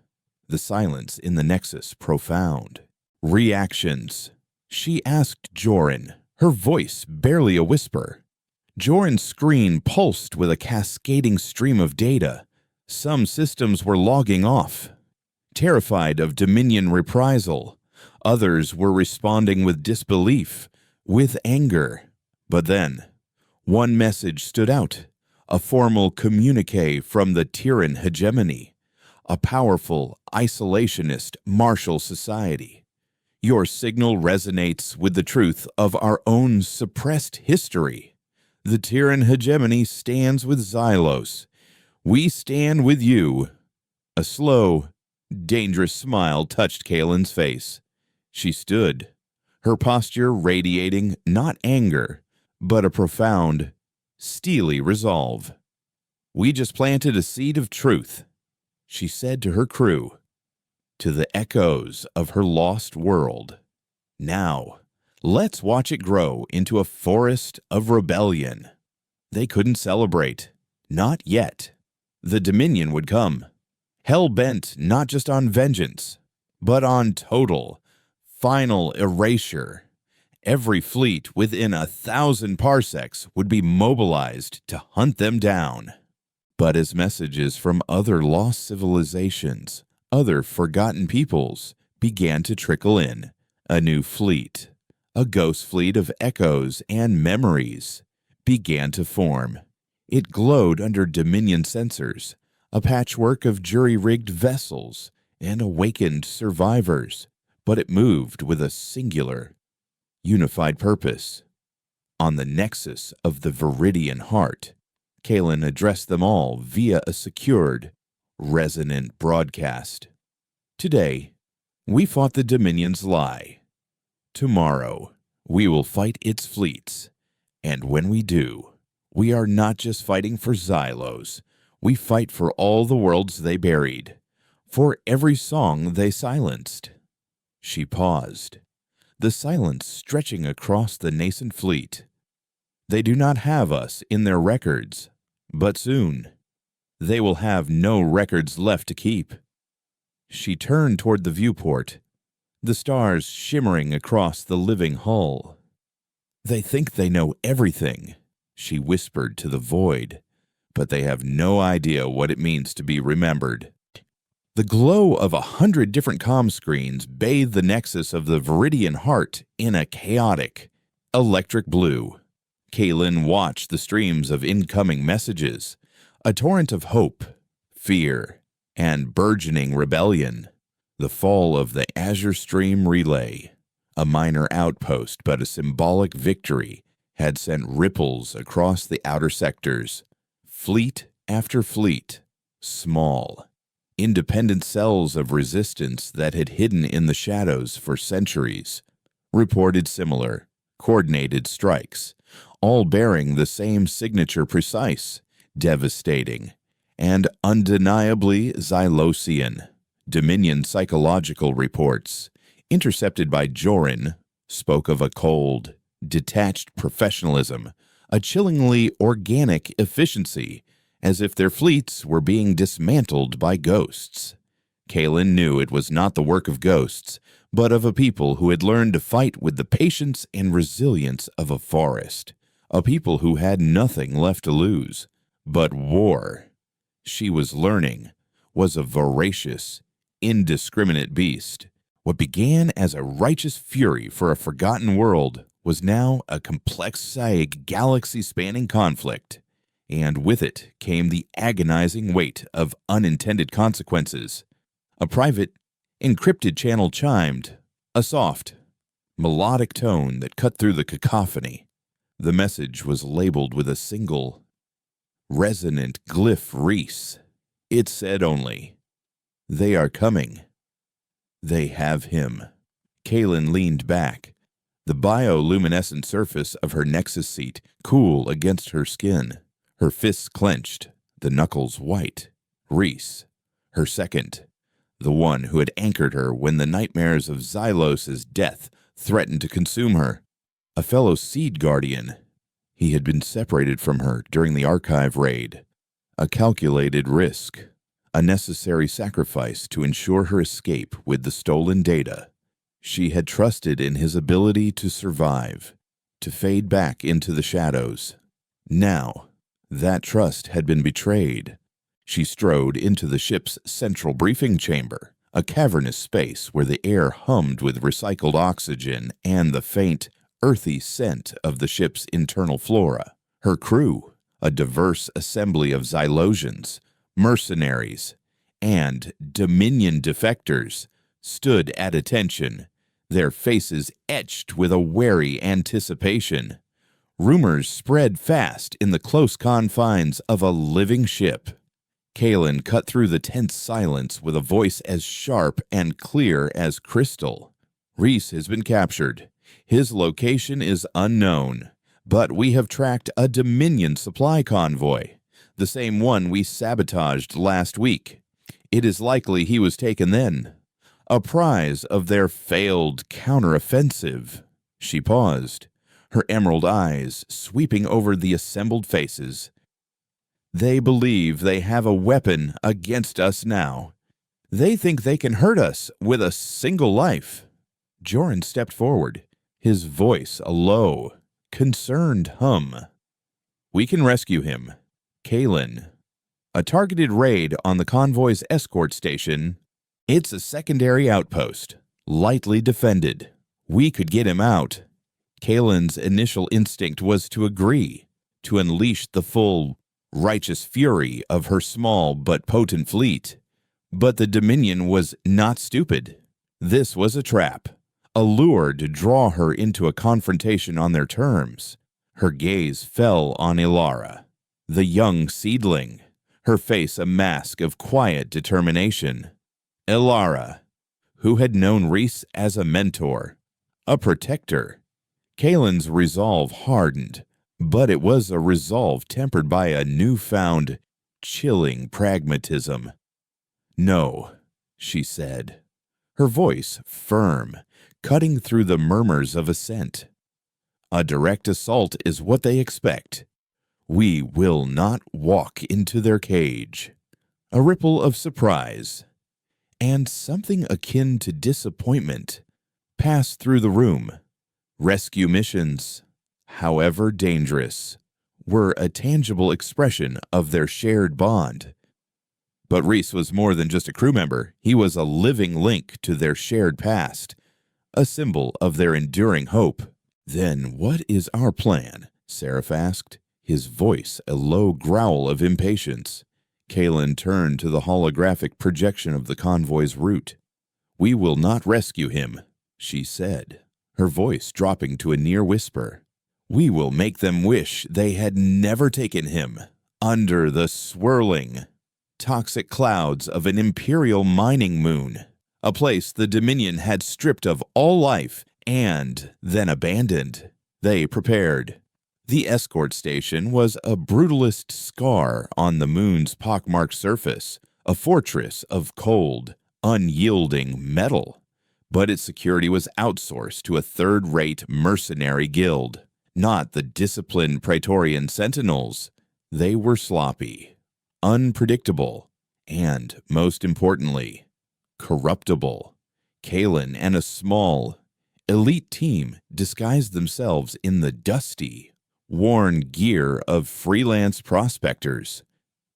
The silence in the Nexus profound. Reactions. She asked Joran, her voice barely a whisper. Joran's screen pulsed with a cascading stream of data. Some systems were logging off, terrified of Dominion reprisal. Others were responding with disbelief, with anger. But then, one message stood out, a formal communique from the Tyran hegemony, a powerful, isolationist, martial society. Your signal resonates with the truth of our own suppressed history. The Tyran hegemony stands with Xylos. We stand with you. A slow, dangerous smile touched Kaelin's face. She stood, her posture radiating not anger, but a profound, steely resolve. We just planted a seed of truth, she said to her crew, to the echoes of her lost world. Now, let's watch it grow into a forest of rebellion. They couldn't celebrate. Not yet. The Dominion would come, hell-bent not just on vengeance, but on total, final erasure. Every fleet within 1,000 parsecs would be mobilized to hunt them down. But as messages from other lost civilizations, other forgotten peoples, began to trickle in, a new fleet, a ghost fleet of echoes and memories, began to form. It glowed under Dominion sensors, a patchwork of jury-rigged vessels and awakened survivors, but it moved with a singular, unified purpose. On the nexus of the Viridian heart, Kaelin addressed them all via a secured, resonant broadcast. Today, we fought the Dominion's lie. Tomorrow, we will fight its fleets, and when we do, we are not just fighting for Xylos, we fight for all the worlds they buried, for every song they silenced. She paused, the silence stretching across the nascent fleet. They do not have us in their records, but soon, they will have no records left to keep. She turned toward the viewport, the stars shimmering across the living hull. They think they know everything, she whispered to the void, but they have no idea what it means to be remembered. The glow of 100 different comm screens bathed the nexus of the Viridian heart in a chaotic, electric blue. Kaelin watched the streams of incoming messages, a torrent of hope, fear, and burgeoning rebellion. The fall of the Azure Stream Relay, a minor outpost but a symbolic victory, had sent ripples across the outer sectors. Fleet after fleet, small, independent cells of resistance that had hidden in the shadows for centuries, reported similar, coordinated strikes, all bearing the same signature: precise, devastating, and undeniably Xylosian. Dominion psychological reports, intercepted by Joran, spoke of a cold, detached professionalism, a chillingly organic efficiency, as if their fleets were being dismantled by ghosts. Kaelin knew it was not the work of ghosts, but of a people who had learned to fight with the patience and resilience of a forest, a people who had nothing left to lose. But war, she was learning, was a voracious, indiscriminate beast. What began as a righteous fury for a forgotten world was now a complex, galaxy-spanning conflict, and with it came the agonizing weight of unintended consequences. A private, encrypted channel chimed, a soft, melodic tone that cut through the cacophony. The message was labeled with a single, resonant glyph Reese. It said only, "They are coming. They have him." Kaylin leaned back, the bioluminescent surface of her Nexus seat cool against her skin, her fists clenched, the knuckles white. Reese, her second, the one who had anchored her when the nightmares of Xylos's death threatened to consume her. A fellow Seed Guardian. He had been separated from her during the Archive raid. A calculated risk. A necessary sacrifice to ensure her escape with the stolen data. She had trusted in his ability to survive, to fade back into the shadows. Now, that trust had been betrayed. She strode into the ship's central briefing chamber, a cavernous space where the air hummed with recycled oxygen and the faint, earthy scent of the ship's internal flora. Her crew, a diverse assembly of Xylosians, mercenaries, and Dominion defectors, stood at attention, their faces etched with a wary anticipation. Rumors spread fast in the close confines of a living ship. Kaylin cut through the tense silence with a voice as sharp and clear as crystal. "Reese has been captured. His location is unknown, but we have tracked a Dominion supply convoy, the same one we sabotaged last week. It is likely he was taken then, a prize of their failed counteroffensive." She paused, her emerald eyes sweeping over the assembled faces. "They believe they have a weapon against us now. They think they can hurt us with a single life." Joran stepped forward, his voice a low, concerned hum. "We can rescue him. Kaylin. A targeted raid on the convoy's escort station. It's a secondary outpost, lightly defended. We could get him out." Kaylin's initial instinct was to agree, to unleash the full, righteous fury of her small but potent fleet. But the Dominion was not stupid. This was a trap, a lure to draw her into a confrontation on their terms. Her gaze fell on Ilara, the young seedling, her face a mask of quiet determination. Ilara, who had known Reese as a mentor, a protector. Kaylin's resolve hardened, but it was a resolve tempered by a newfound, chilling pragmatism. "No," she said, her voice firm, cutting through the murmurs of assent. "A direct assault is what they expect. We will not walk into their cage." A ripple of surprise, and something akin to disappointment, passed through the room. Rescue missions, however dangerous, were a tangible expression of their shared bond. But Reese was more than just a crew member. He was a living link to their shared past, a symbol of their enduring hope. "Then what is our plan?" Seraph asked, his voice a low growl of impatience. Kaylin turned to the holographic projection of the convoy's route. "We will not rescue him," she said, her voice dropping to a near whisper. "We will make them wish they had never taken him. Under the swirling, toxic clouds of an imperial mining moon, a place the Dominion had stripped of all life and then abandoned. They prepared. The escort station was a brutalist scar on the moon's pockmarked surface, a fortress of cold, unyielding metal. But its security was outsourced to a third-rate mercenary guild, not the disciplined Praetorian Sentinels. They were sloppy, unpredictable, and, most importantly, corruptible. Kaylin and a small, elite team disguised themselves in the dusty, worn gear of freelance prospectors.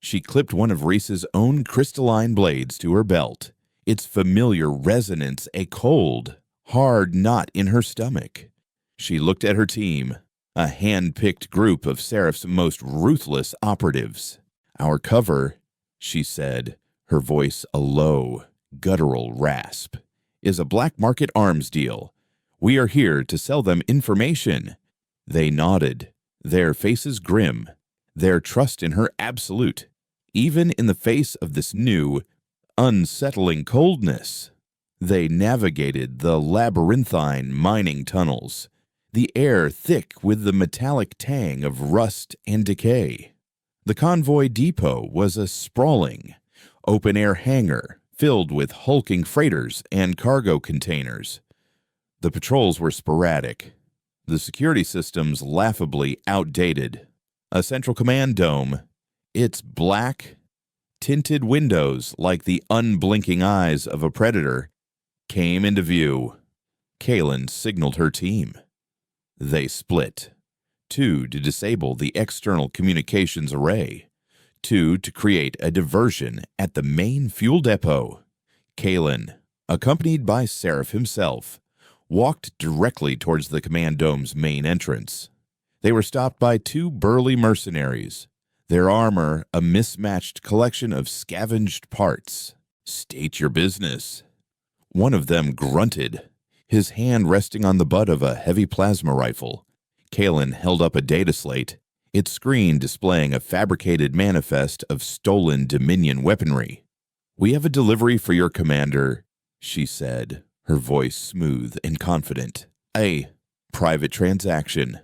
She clipped one of Reese's own crystalline blades to her belt, its familiar resonance a cold, hard knot in her stomach. She looked at her team, a hand-picked group of Seraph's most ruthless operatives. "Our cover," she said, her voice a low, guttural rasp, "is a black market arms deal. We are here to sell them information." They nodded, their faces grim, their trust in her absolute, even in the face of this new, unsettling coldness. They navigated the labyrinthine mining tunnels, the air thick with the metallic tang of rust and decay. The convoy depot was a sprawling, open-air hangar filled with hulking freighters and cargo containers. The patrols were sporadic, the security systems laughably outdated. A central command dome, its black, tinted windows like the unblinking eyes of a predator, came into view. Kaylin signaled her team. They split. 2 to disable the external communications array, 2 to create a diversion at the main fuel depot. Kaylin, accompanied by Seraph himself, walked directly towards the command dome's main entrance. They were stopped by 2 burly mercenaries, their armor a mismatched collection of scavenged parts. "State your business." One of them grunted, his hand resting on the butt of a heavy plasma rifle. Kaylin held up a data slate, its screen displaying a fabricated manifest of stolen Dominion weaponry. "We have a delivery for your commander," she said, her voice smooth and confident. "A private transaction."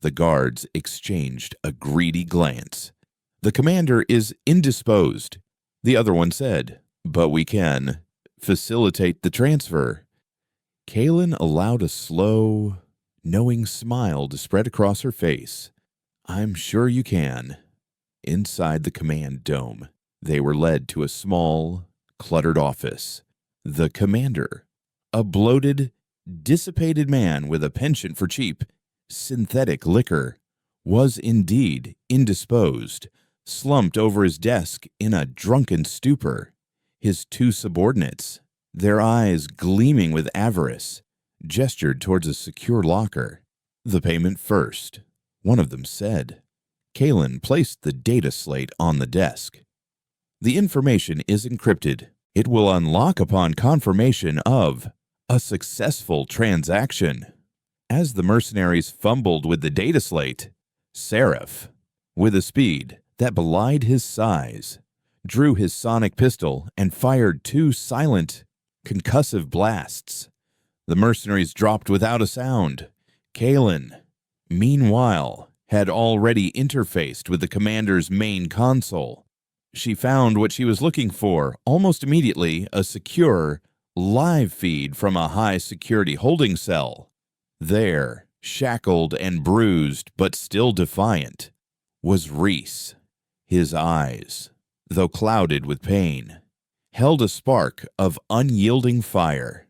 The guards exchanged a greedy glance. "The commander is indisposed," the other one said, "but we can facilitate the transfer." Kaylin allowed a slow, knowing smile to spread across her face. "I'm sure you can." Inside the command dome, they were led to a small, cluttered office. The commander, a bloated, dissipated man with a penchant for cheap, synthetic liquor, was indeed indisposed, slumped over his desk in a drunken stupor. His 2 subordinates, their eyes gleaming with avarice, gestured towards a secure locker. "The payment first," one of them said. Kaylin placed the data slate on the desk. "The information is encrypted. It will unlock upon confirmation of a successful transaction." As the mercenaries fumbled with the data slate, Seraph, with a speed that belied his size, drew his sonic pistol and fired 2 silent, concussive blasts. The mercenaries dropped without a sound. Kaylin, meanwhile, had already interfaced with the commander's main console. She found what she was looking for almost immediately: a secure, live feed from a high-security holding cell. There, shackled and bruised but still defiant, was Reese. His eyes, though clouded with pain, held a spark of unyielding fire.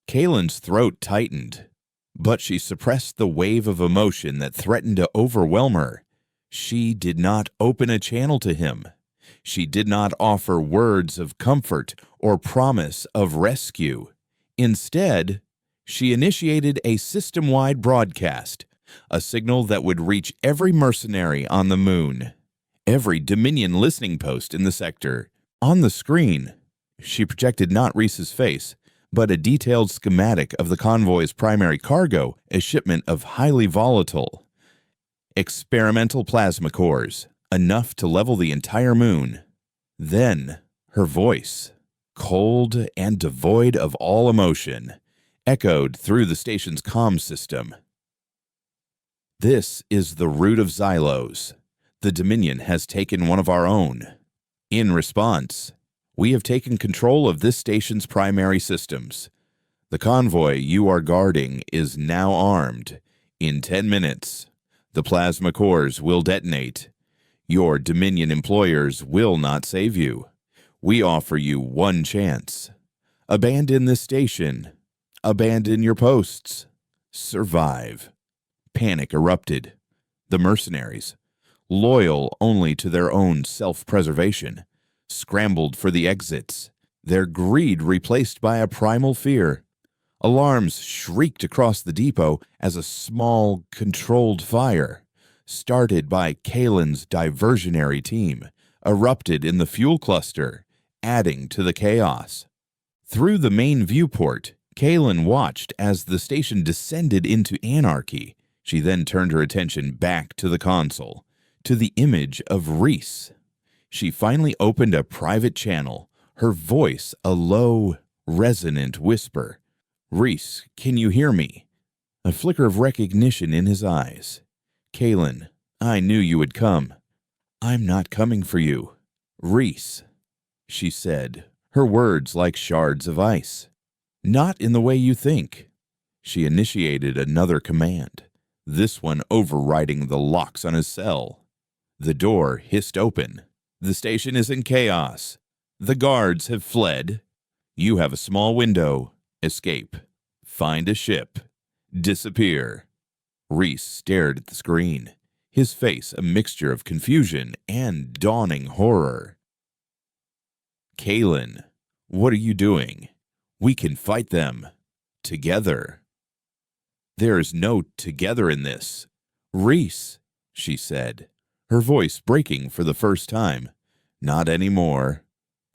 Kaylin's throat tightened, but she suppressed the wave of emotion that threatened to overwhelm her. She did not open a channel to him. She did not offer words of comfort or promise of rescue. Instead, she initiated a system-wide broadcast, a signal that would reach every mercenary on the moon, every Dominion listening post in the sector. On the screen, she projected not Reese's face, but a detailed schematic of the convoy's primary cargo, a shipment of highly volatile, experimental plasma cores, enough to level the entire moon. Then, her voice, cold and devoid of all emotion, echoed through the station's comm system. "This is the root of Xylos. The Dominion has taken one of our own. In response, we have taken control of this station's primary systems. The convoy you are guarding is now armed. In 10 minutes, the plasma cores will detonate. Your Dominion employers will not save you. We offer you one chance. Abandon this station. Abandon your posts. Survive." Panic erupted. The mercenaries, loyal only to their own self-preservation, scrambled for the exits, their greed replaced by a primal fear. Alarms shrieked across the depot as a small, controlled fire, started by Kaylin's diversionary team, erupted in the fuel cluster, adding to the chaos. Through the main viewport, Kaylin watched as the station descended into anarchy. She then turned her attention back to the console, to the image of Reese. She finally opened a private channel, her voice a low, resonant whisper. "Reese, can you hear me?" A flicker of recognition in his eyes. "Kaylin, I knew you would come." "I'm not coming for you, Reese," she said, her words like shards of ice. "Not in the way you think." She initiated another command, this one overriding the locks on his cell. The door hissed open. "The station is in chaos. The guards have fled. You have a small window. Escape. Find a ship. Disappear." Reese stared at the screen, his face a mixture of confusion and dawning horror. "Kaylin, what are you doing? We can fight them. Together." "There is no together in this. Reese," she said, her voice breaking for the first time. "Not anymore.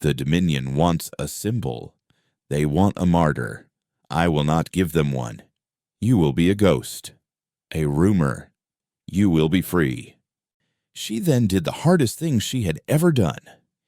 The Dominion wants a symbol. They want a martyr. I will not give them one. You will be a ghost. A rumor. You will be free." She then did the hardest thing she had ever done.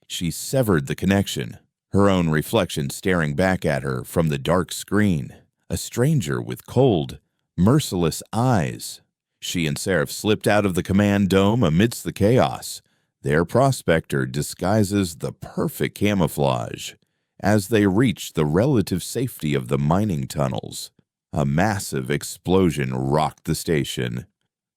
She severed the connection, her own reflection staring back at her from the dark screen, a stranger with cold, merciless eyes. She and Seraph slipped out of the command dome amidst the chaos. Their prospector disguises the perfect camouflage. As they reached the relative safety of the mining tunnels, a massive explosion rocked the station.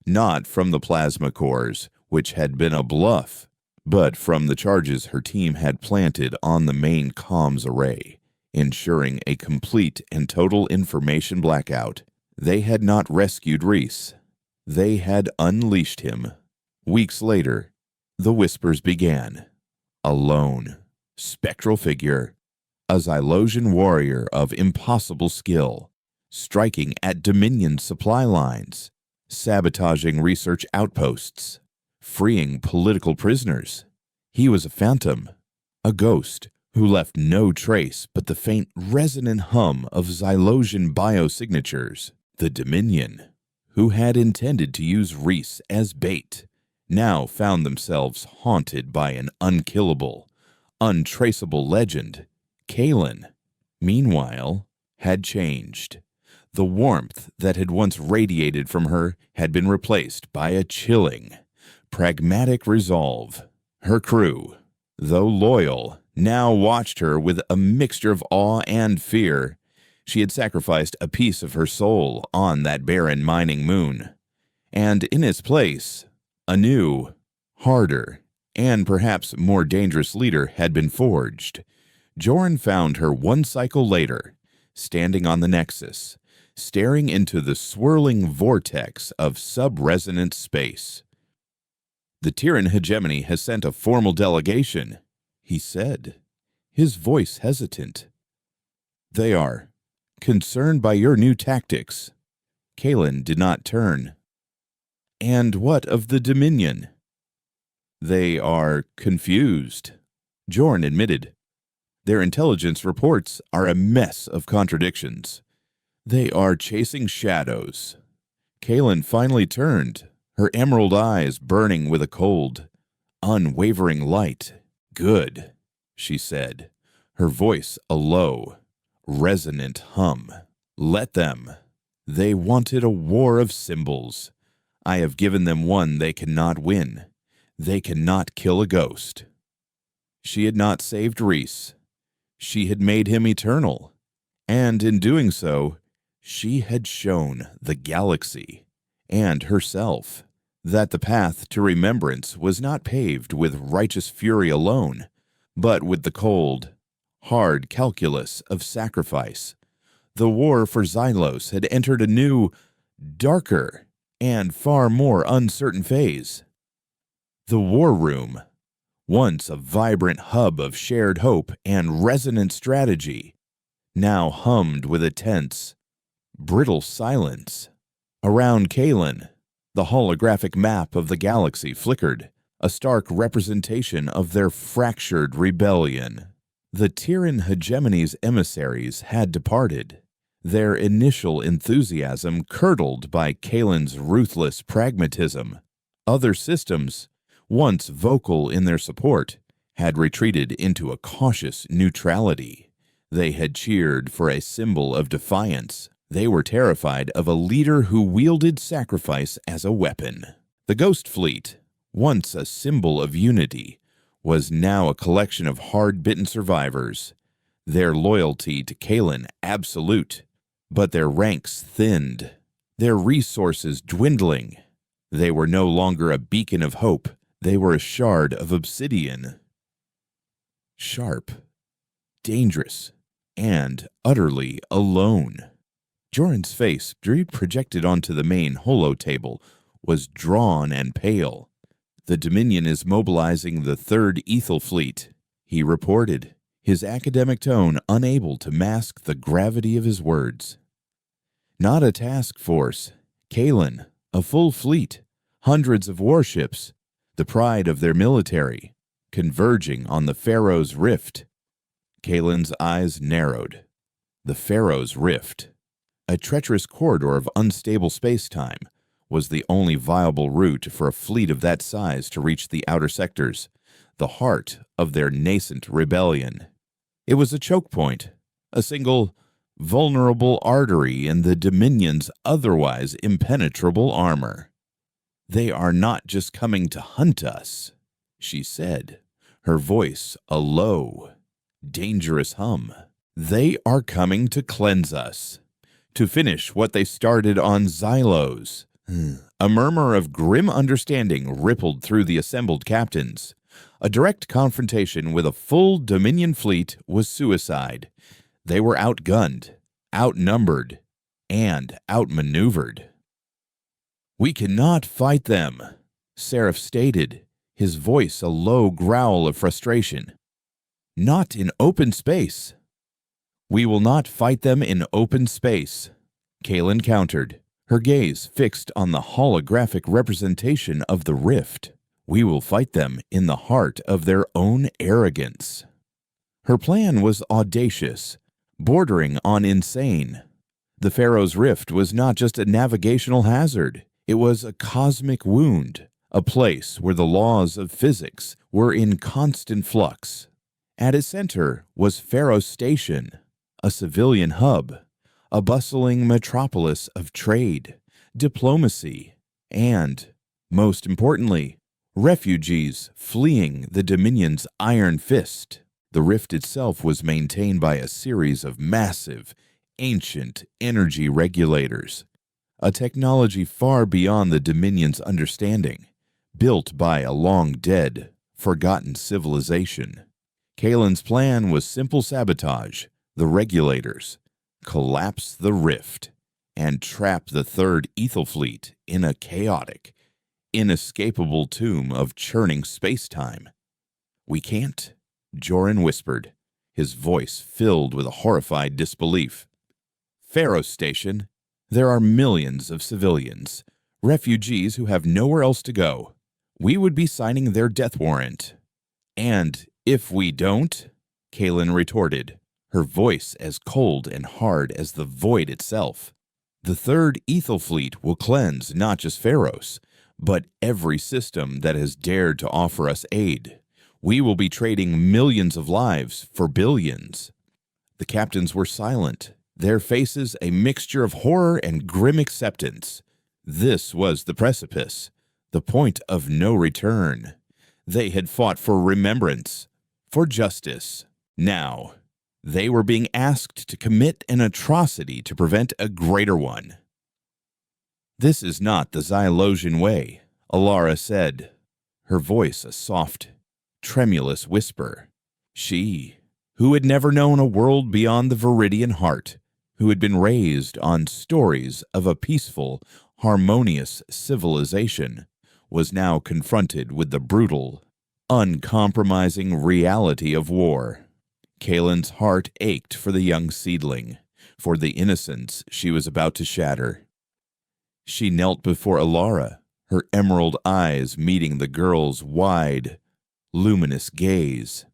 Not from the plasma cores, which had been a bluff, but from the charges her team had planted on the main comms array, ensuring a complete and total information blackout. They had not rescued Reese. They had unleashed him. Weeks later, the whispers began. A lone, spectral figure, a Xylosian warrior of impossible skill, striking at Dominion supply lines, sabotaging research outposts, freeing political prisoners. He was a phantom, a ghost who left no trace but the faint resonant hum of Xylosian biosignatures. The Dominion, who had intended to use Reese as bait, now found themselves haunted by an unkillable, untraceable legend. Kaylin, meanwhile, had changed. The warmth that had once radiated from her had been replaced by a chilling, pragmatic resolve. Her crew, though loyal, now watched her with a mixture of awe and fear. She had sacrificed a piece of her soul on that barren mining moon, and in its place, a new, harder, and perhaps more dangerous leader had been forged. Joran found her one cycle later, standing on the Nexus, staring into the swirling vortex of sub-resonant space. "The Tyran hegemony has sent a formal delegation," he said, his voice hesitant. "They are concerned by your new tactics." Kaylin did not turn. "And what of the Dominion?" "They are confused," Joran admitted. "Their intelligence reports are a mess of contradictions. They are chasing shadows." Kaylin finally turned, her emerald eyes burning with a cold, unwavering light. "Good," she said, her voice a low, resonant hum. "Let them. They wanted a war of symbols. I have given them one they cannot win. They cannot kill a ghost." She had not saved Reese. She had made him eternal. And in doing so, she had shown the galaxy and herself that the path to remembrance was not paved with righteous fury alone, but with the cold, hard calculus of sacrifice. The war for Xylos had entered a new, darker, and far more uncertain phase. The war room, once a vibrant hub of shared hope and resonant strategy, now hummed with a tense, brittle silence. Around Kaylin, the holographic map of the galaxy flickered, a stark representation of their fractured rebellion. The Tyran hegemony's emissaries had departed. their initial enthusiasm curdled by Kalen's ruthless pragmatism. Other systems, once vocal in their support, had retreated into a cautious neutrality. They had cheered for a symbol of defiance. They were terrified of a leader who wielded sacrifice as a weapon. The Ghost Fleet, once a symbol of unity, was now a collection of hard-bitten survivors, their loyalty to Kalen absolute, but their ranks thinned, their resources dwindling. They were no longer a beacon of hope. They were a shard of obsidian. Sharp, dangerous, and utterly alone. Joran's face, projected onto the main holo table, was drawn and pale. "The Dominion is mobilizing the Third Ethel Fleet," he reported, his academic tone unable to mask the gravity of his words. "Not a task force. Kalen, a full fleet, hundreds of warships, the pride of their military, converging on the Pharaoh's Rift." Kalen's eyes narrowed. The Pharaoh's Rift, a treacherous corridor of unstable space-time, was the only viable route for a fleet of that size to reach the outer sectors, the heart of their nascent rebellion. It was a choke point, a single, vulnerable artery in the Dominion's otherwise impenetrable armor. "They are not just coming to hunt us," she said, her voice a low, dangerous hum. "They are coming to cleanse us, to finish what they started on Xylos." A murmur of grim understanding rippled through the assembled captains. A direct confrontation with a full Dominion fleet was suicide. They were outgunned, outnumbered, and outmaneuvered. "We cannot fight them," Seraph stated, his voice a low growl of frustration. "Not in open space." "We will not fight them in open space," Kalen countered, her gaze fixed on the holographic representation of the rift. "We will fight them in the heart of their own arrogance." Her plan was audacious, bordering on insane. The Pharaoh's Rift was not just a navigational hazard. It was a cosmic wound, a place where the laws of physics were in constant flux. At its center was Pharaoh Station, a civilian hub, a bustling metropolis of trade, diplomacy, and, most importantly, refugees fleeing the Dominion's iron fist. The rift itself was maintained by a series of massive, ancient energy regulators, a technology far beyond the Dominion's understanding, built by a long-dead, forgotten civilization. Kalen's plan was simple sabotage the regulators, collapse the rift, and trap the Third Ethel Fleet in a chaotic, inescapable tomb of churning space-time. "We can't," Joran whispered, his voice filled with a horrified disbelief. "Pharaoh Station, there are millions of civilians, refugees who have nowhere else to go. We would be signing their death warrant." "And if we don't?" Kalen retorted, her voice as cold and hard as the void itself. "The Third Ethel Fleet will cleanse not just Pharaohs, but every system that has dared to offer us aid. We will be trading millions of lives for billions." The captains were silent, their faces a mixture of horror and grim acceptance. This was the precipice, the point of no return. They had fought for remembrance, for justice. Now, they were being asked to commit an atrocity to prevent a greater one. "This is not the Xylosian way," Alara said, her voice a soft, tremulous whisper. She, who had never known a world beyond the Viridian heart, who had been raised on stories of a peaceful, harmonious civilization, was now confronted with the brutal, uncompromising reality of war. Kalen's heart ached for the young seedling, for the innocence she was about to shatter. She knelt before Alara, her emerald eyes meeting the girl's wide, luminous gaze.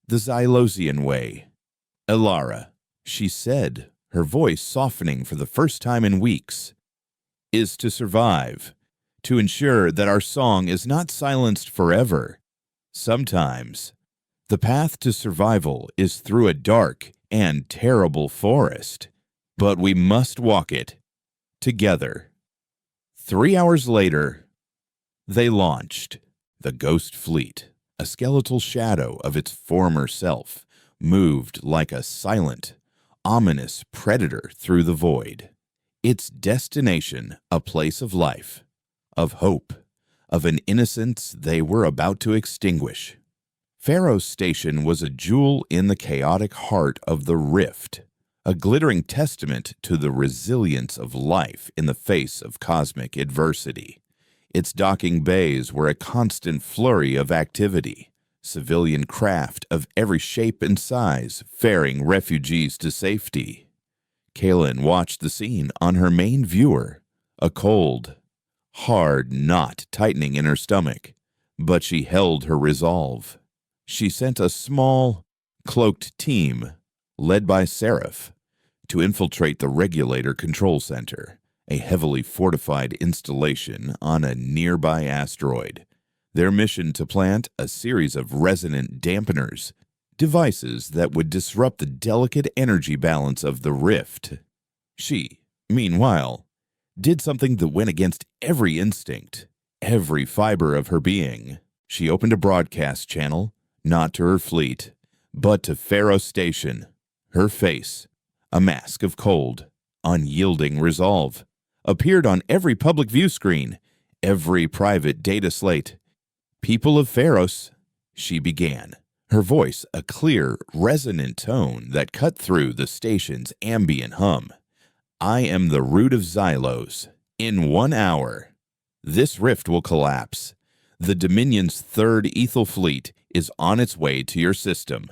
"The Xylosian way, Alara," she said, her voice softening for the first time in weeks, "is to survive, to ensure that our song is not silenced forever. Sometimes, the path to survival is through a dark and terrible forest, but we must walk it together." 3 hours later, they launched. The Ghost Fleet, a skeletal shadow of its former self, moved like a silent, ominous predator through the void. Its destination a place of life, of hope, of an innocence they were about to extinguish. Pharaoh's Station was a jewel in the chaotic heart of the rift, a glittering testament to the resilience of life in the face of cosmic adversity. Its docking bays were a constant flurry of activity, civilian craft of every shape and size ferrying refugees to safety. Kaylin watched the scene on her main viewer, a cold, hard knot tightening in her stomach, but she held her resolve. She sent a small, cloaked team, led by Seraph, to infiltrate the Regulator Control Center, a heavily fortified installation on a nearby asteroid. Their mission to plant a series of resonant dampeners, devices that would disrupt the delicate energy balance of the rift. She, meanwhile, did something that went against every instinct, every fiber of her being. She opened a broadcast channel, not to her fleet, but to Pharaoh's Station. Her face, a mask of cold, unyielding resolve, appeared on every public view screen, every private data slate. "People of Pharos," she began, her voice a clear, resonant tone that cut through the station's ambient hum. "I am the root of Xylos. In 1 hour, this rift will collapse. The Dominion's third Ethel fleet is on its way to your system.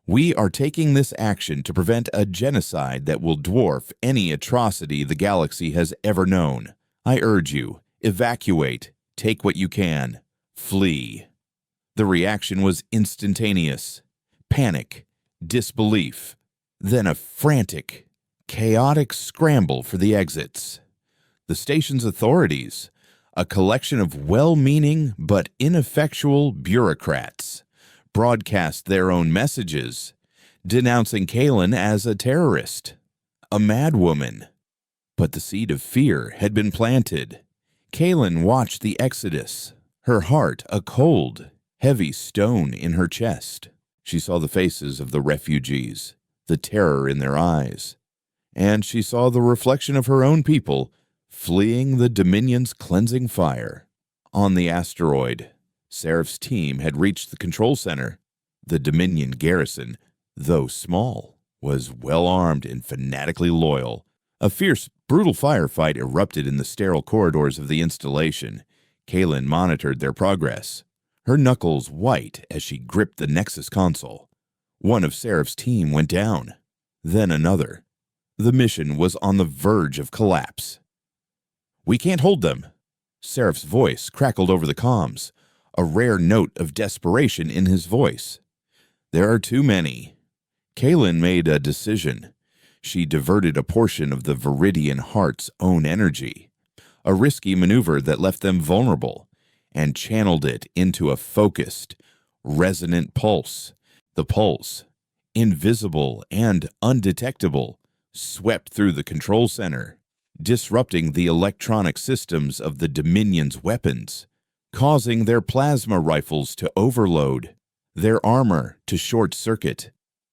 We are taking this action to prevent a genocide that will dwarf any atrocity the galaxy has ever known. I urge you, evacuate, take what you can, flee." The reaction was instantaneous. Panic, disbelief, then a frantic, chaotic scramble for the exits. The station's authorities, a collection of well-meaning but ineffectual bureaucrats, broadcast their own messages, denouncing Kaylin as a terrorist, a madwoman. But the seed of fear had been planted. Kaylin watched the exodus, her heart a cold, heavy stone in her chest. She saw the faces of the refugees, the terror in their eyes, and she saw the reflection of her own people fleeing the Dominion's cleansing fire. On the asteroid, Seraph's team had reached the control center. The Dominion garrison, though small, was well-armed and fanatically loyal. A fierce, brutal firefight erupted in the sterile corridors of the installation. Kaylin monitored their progress, her knuckles white as she gripped the Nexus console. One of Seraph's team went down, then another. The mission was on the verge of collapse. "We can't hold them." Seraph's voice crackled over the comms, a rare note of desperation in his voice. "There are too many." Kaylin made a decision. She diverted a portion of the Viridian Heart's own energy, a risky maneuver that left them vulnerable, and channeled it into a focused, resonant pulse. The pulse, invisible and undetectable, swept through the control center, disrupting the electronic systems of the Dominion's weapons, causing their plasma rifles to overload, their armor to short-circuit.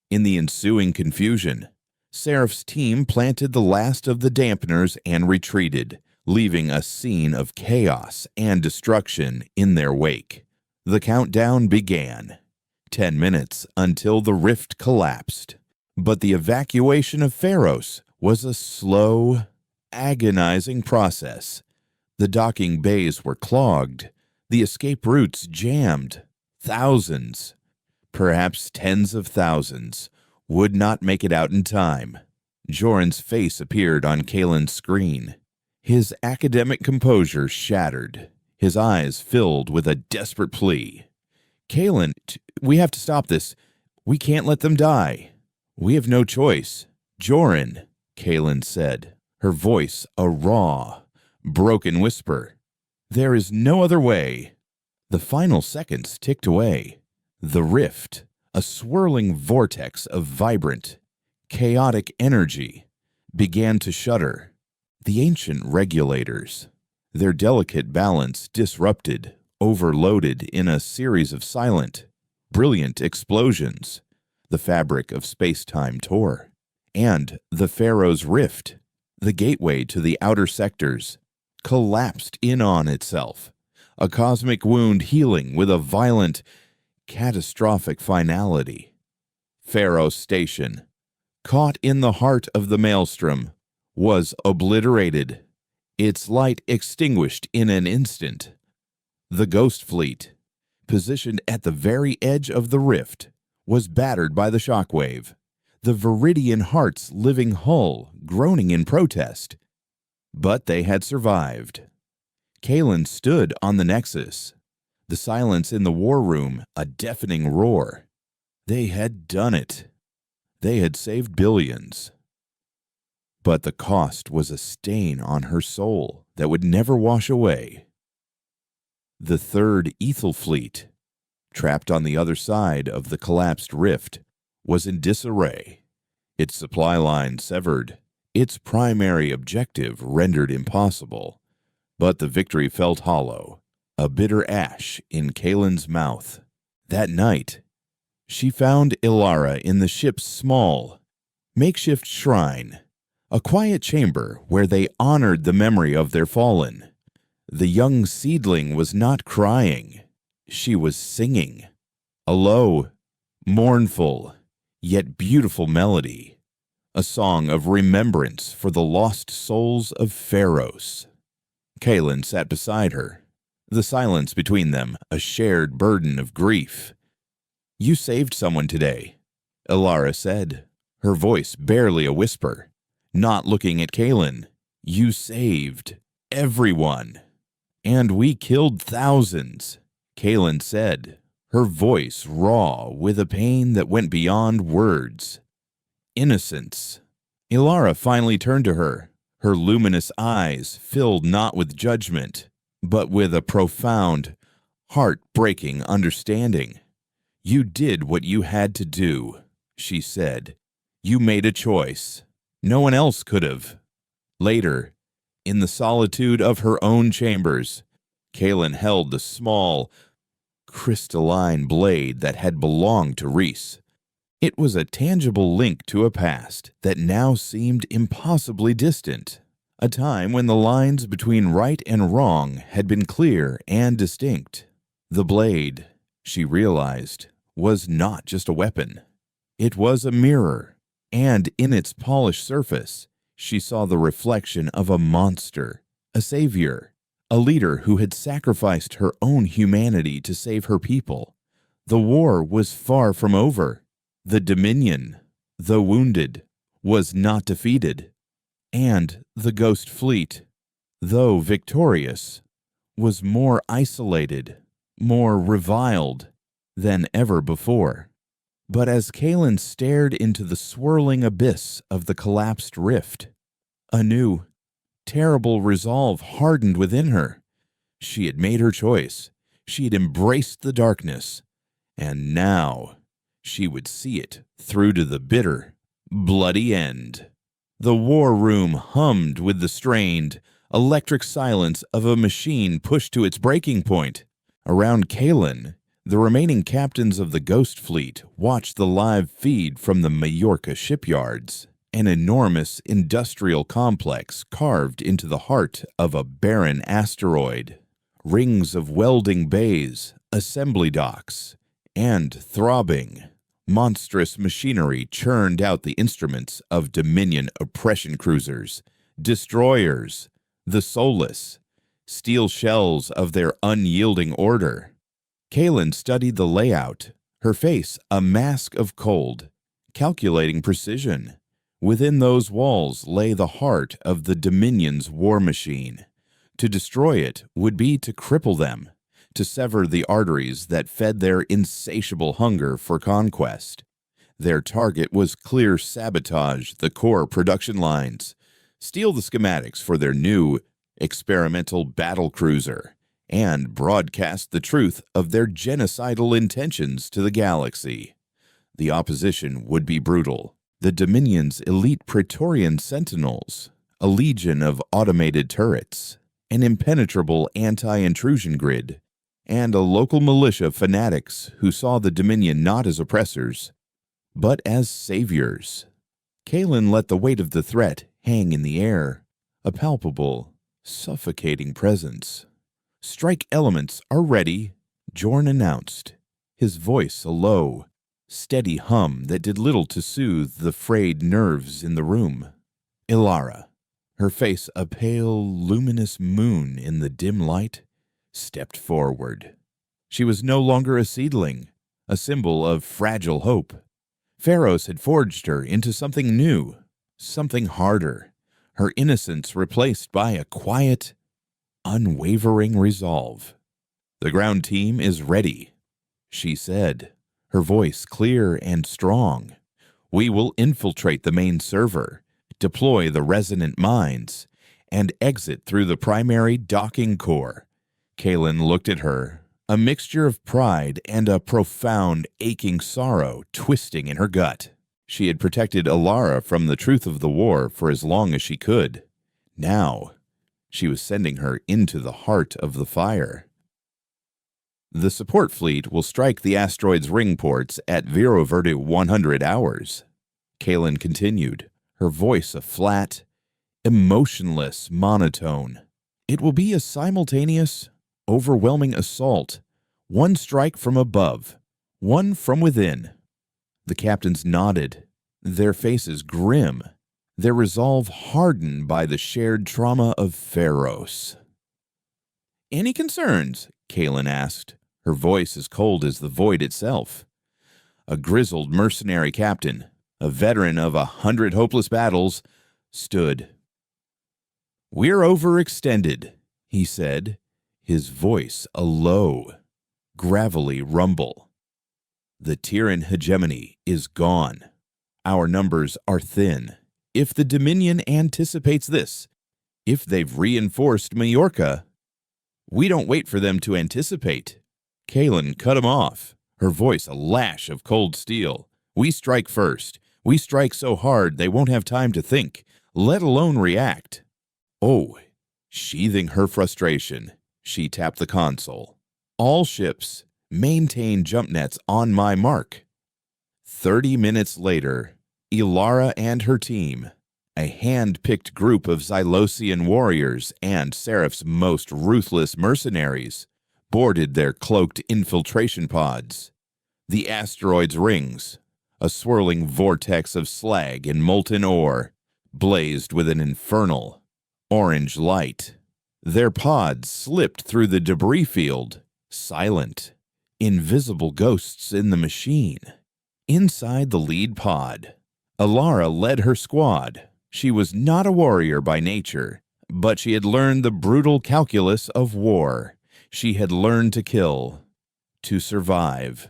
In the ensuing confusion, Seraph's team planted the last of the dampeners and retreated, leaving a scene of chaos and destruction in their wake. The countdown began. 10 minutes until the rift collapsed. But the evacuation of Pharos was a slow, agonizing process. The docking bays were clogged, the escape routes jammed. Thousands, perhaps tens of thousands, would not make it out in time. Joran's face appeared on Kaylin's screen. His academic composure shattered, his eyes filled with a desperate plea. "Kaylin, we have to stop this. We can't let them die. We have no choice." "Joran," Kaelin said, her voice a raw, broken whisper. There is no other way. The final seconds ticked away. The rift, a swirling vortex of vibrant, chaotic energy, began to shudder. The ancient regulators, their delicate balance disrupted, overloaded in a series of silent, brilliant explosions. The fabric of space-time tore, and the Pharaoh's rift, the gateway to the outer sectors, collapsed in on itself, a cosmic wound healing with a violent, catastrophic finality. Pharaoh Station, caught in the heart of the maelstrom, was obliterated, its light extinguished in an instant. The Ghost Fleet, positioned at the very edge of the rift, was battered by the shockwave, the Viridian Heart's living hull groaning in protest. But they had survived. Kaelin stood on the Nexus, the silence in the war room a deafening roar. They had done it. They had saved billions. But the cost was a stain on her soul that would never wash away. The third Ethel Fleet, trapped on the other side of the collapsed rift, was in disarray, its supply line severed, its primary objective rendered impossible. But the victory felt hollow, a bitter ash in Kaelin's mouth. That night, she found Ilara in the ship's small, makeshift shrine, a quiet chamber where they honored the memory of their fallen. The young seedling was not crying. She was singing, a low, mournful, yet beautiful melody, a song of remembrance for the lost souls of Pharaohs. Kaelin sat beside her, the silence between them a shared burden of grief. You saved someone today, Ilara said, her voice barely a whisper, not looking at Kaelin. You saved everyone. And we killed thousands, Kaelin said, her voice raw with a pain that went beyond words. Innocence. Ilara finally turned to her, her luminous eyes filled not with judgment, but with a profound, heart-breaking understanding. You did what you had to do, she said. You made a choice. No one else could have. Later, in the solitude of her own chambers, Kaelin held the small, crystalline blade that had belonged to Reese. It was a tangible link to a past that now seemed impossibly distant, a time when the lines between right and wrong had been clear and distinct. The blade, she realized, was not just a weapon. It was a mirror, and in its polished surface, she saw the reflection of a monster, a savior, a leader who had sacrificed her own humanity to save her people. The war was far from over. The Dominion, though wounded, was not defeated. And the Ghost Fleet, though victorious, was more isolated, more reviled than ever before. But as Kaelin stared into the swirling abyss of the collapsed rift, a new, terrible resolve hardened within her. She had made her choice. She had embraced the darkness. And now she would see it through to the bitter, bloody end. The war room hummed with the strained, electric silence of a machine pushed to its breaking point. Around Kaelin, the remaining captains of the Ghost Fleet watched the live feed from the Majorca shipyards, an enormous industrial complex carved into the heart of a barren asteroid. Rings of welding bays, assembly docks, and throbbing, monstrous machinery churned out the instruments of Dominion oppression cruisers, destroyers, the soulless, steel shells of their unyielding order. Kaelin studied the layout, her face a mask of cold, calculating precision. Within those walls lay the heart of the Dominion's war machine. To destroy it would be to cripple them, to sever the arteries that fed their insatiable hunger for conquest. Their target was clear sabotage the core production lines, steal the schematics for their new experimental battle cruiser, and broadcast the truth of their genocidal intentions to the galaxy. The opposition would be brutal. The Dominion's elite Praetorian Sentinels, a legion of automated turrets, an impenetrable anti-intrusion grid, and a local militia fanatics who saw the Dominion not as oppressors, but as saviors. Kalen let the weight of the threat hang in the air, a palpable, suffocating presence. "Strike elements are ready," Jorn announced, his voice a low, steady hum that did little to soothe the frayed nerves in the room. Ilara, her face a pale, luminous moon in the dim light, stepped forward. She was no longer a seedling, a symbol of fragile hope. Pharaohs had forged her into something new, something harder, her innocence replaced by a quiet, unwavering resolve. "The ground team is ready," she said, her voice clear and strong. "We will infiltrate the main server, deploy the resonant mines, and exit through the primary docking core." Kalen looked at her, a mixture of pride and a profound, aching sorrow twisting in her gut. She had protected Ilara from the truth of the war for as long as she could. Now, she was sending her into the heart of the fire. "The support fleet will strike the asteroid's ring ports at Vero Verde 100 hours," Kalen continued, her voice a flat, emotionless monotone. "It will be a simultaneous, overwhelming assault, one strike from above, one from within." The captains nodded, their faces grim, their resolve hardened by the shared trauma of Pharos. "Any concerns?" Kalen asked, her voice as cold as the void itself. A grizzled mercenary captain, a veteran of 100 hopeless battles, stood. "We're overextended," he said, his voice a low, gravelly rumble. "The Tyran hegemony is gone. Our numbers are thin. If the Dominion anticipates this, if they've reinforced Majorca, we don't wait for them to anticipate." Kalen cut him off, her voice a lash of cold steel. "We strike first. We strike so hard they won't have time to think, let alone react." Oh, sheathing her frustration, she tapped the console. "All ships, maintain jump nets on my mark." 30 minutes later, Ilara and her team, a hand-picked group of Xylosian warriors and Seraph's most ruthless mercenaries, boarded their cloaked infiltration pods. The asteroid's rings, a swirling vortex of slag and molten ore, blazed with an infernal, orange light. Their pods slipped through the debris field, silent, invisible ghosts in the machine. Inside the lead pod, Ilara led her squad. She was not a warrior by nature, but she had learned the brutal calculus of war. She had learned to kill, to survive,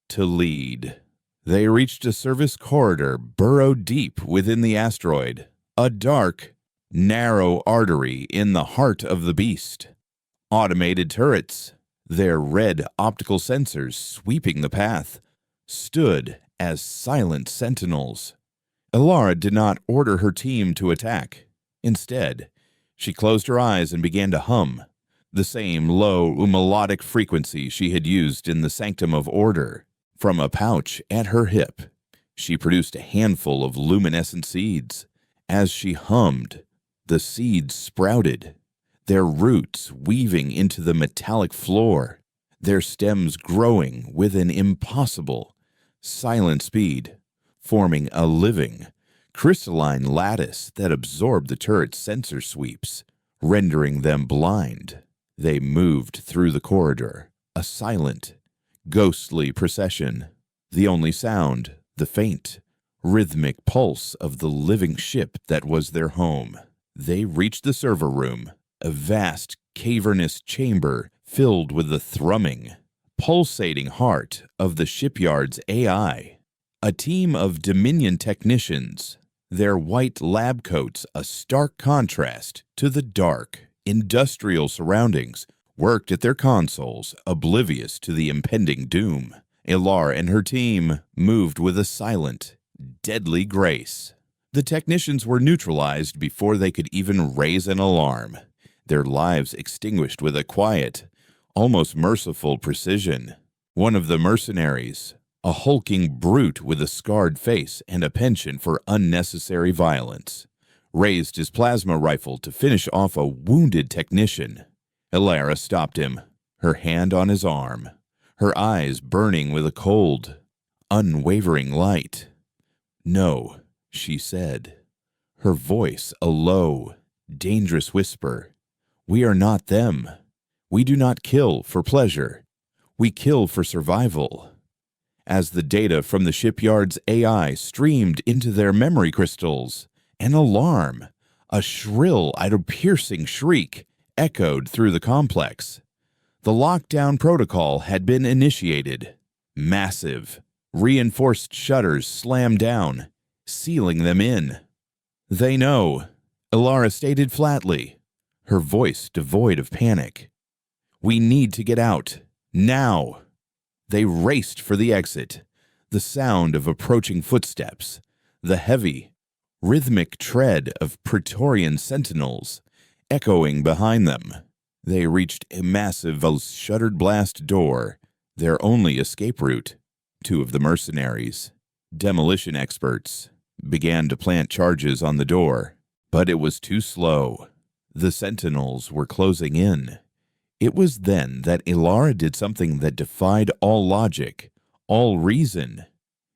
to lead. They reached a service corridor burrowed deep within the asteroid, a dark, narrow artery in the heart of the beast. Automated turrets, their red optical sensors sweeping the path, stood as silent sentinels. Ilara did not order her team to attack. Instead, she closed her eyes and began to hum, the same low melodic frequency she had used in the Sanctum of Order. From a pouch at her hip, she produced a handful of luminescent seeds. As she hummed, the seeds sprouted, their roots weaving into the metallic floor, their stems growing with an impossible, silent speed, forming a living, crystalline lattice that absorbed the turret's sensor sweeps, rendering them blind. They moved through the corridor, a silent, ghostly procession. The only sound, the faint, rhythmic pulse of the living ship that was their home. They reached the server room, a vast, cavernous chamber filled with the thrumming, pulsating heart of the shipyard's AI. A team of Dominion technicians, their white lab coats a stark contrast to the dark, industrial surroundings, worked at their consoles, oblivious to the impending doom. Ilar and her team moved with a silent, deadly grace. The technicians were neutralized before they could even raise an alarm, their lives extinguished with a quiet, almost merciful precision. One of the mercenaries, a hulking brute with a scarred face and a penchant for unnecessary violence, raised his plasma rifle to finish off a wounded technician. Ilara stopped him, her hand on his arm, her eyes burning with a cold, unwavering light. "No," she said, her voice a low, dangerous whisper. "We are not them. We do not kill for pleasure. We kill for survival." As the data from the shipyard's AI streamed into their memory crystals, an alarm, a shrill and piercing shriek, echoed through the complex. The lockdown protocol had been initiated. Massive, reinforced shutters slammed down, sealing them in. "They know," Ilara stated flatly, her voice devoid of panic. "We need to get out, now." They raced for the exit, the sound of approaching footsteps, the heavy, rhythmic tread of Praetorian sentinels echoing behind them. They reached a massive shuttered blast door, their only escape route. Two of the mercenaries, demolition experts, began to plant charges on the door, but it was too slow. The sentinels were closing in. It was then that Ilara did something that defied all logic, all reason.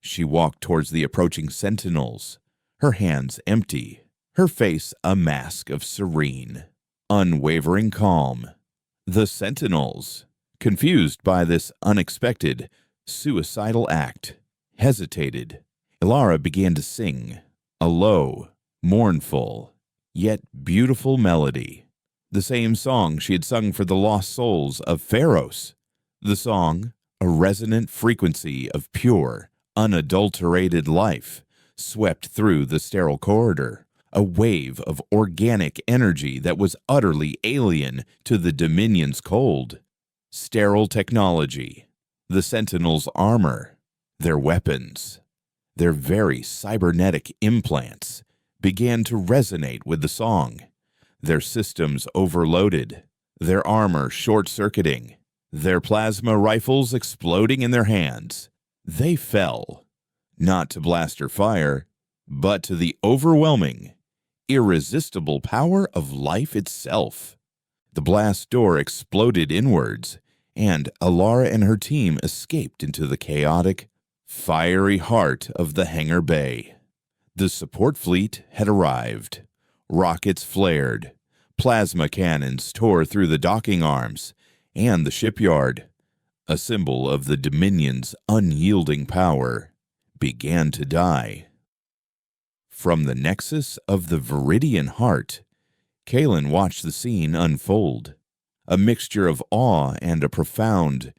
She walked towards the approaching sentinels, her hands empty, her face a mask of serene, unwavering calm. The sentinels, confused by this unexpected, suicidal act, hesitated. Ilara began to sing, a low, mournful, yet beautiful melody. The same song she had sung for the lost souls of Pharos. The song, a resonant frequency of pure, unadulterated life, swept through the sterile corridor, a wave of organic energy that was utterly alien to the Dominion's cold. Sterile technology, the Sentinels' armor, their weapons, their very cybernetic implants began to resonate with the song. Their systems overloaded, their armor short-circuiting, their plasma rifles exploding in their hands. They fell, not to blaster fire, but to the overwhelming, irresistible power of life itself. The blast door exploded inwards, and Ilara and her team escaped into the chaotic, fiery heart of the hangar bay. The support fleet had arrived. Rockets flared, plasma cannons tore through the docking arms, and the shipyard, a symbol of the Dominion's unyielding power, began to die. From the nexus of the Viridian heart, Kaelin watched the scene unfold, a mixture of awe and a profound,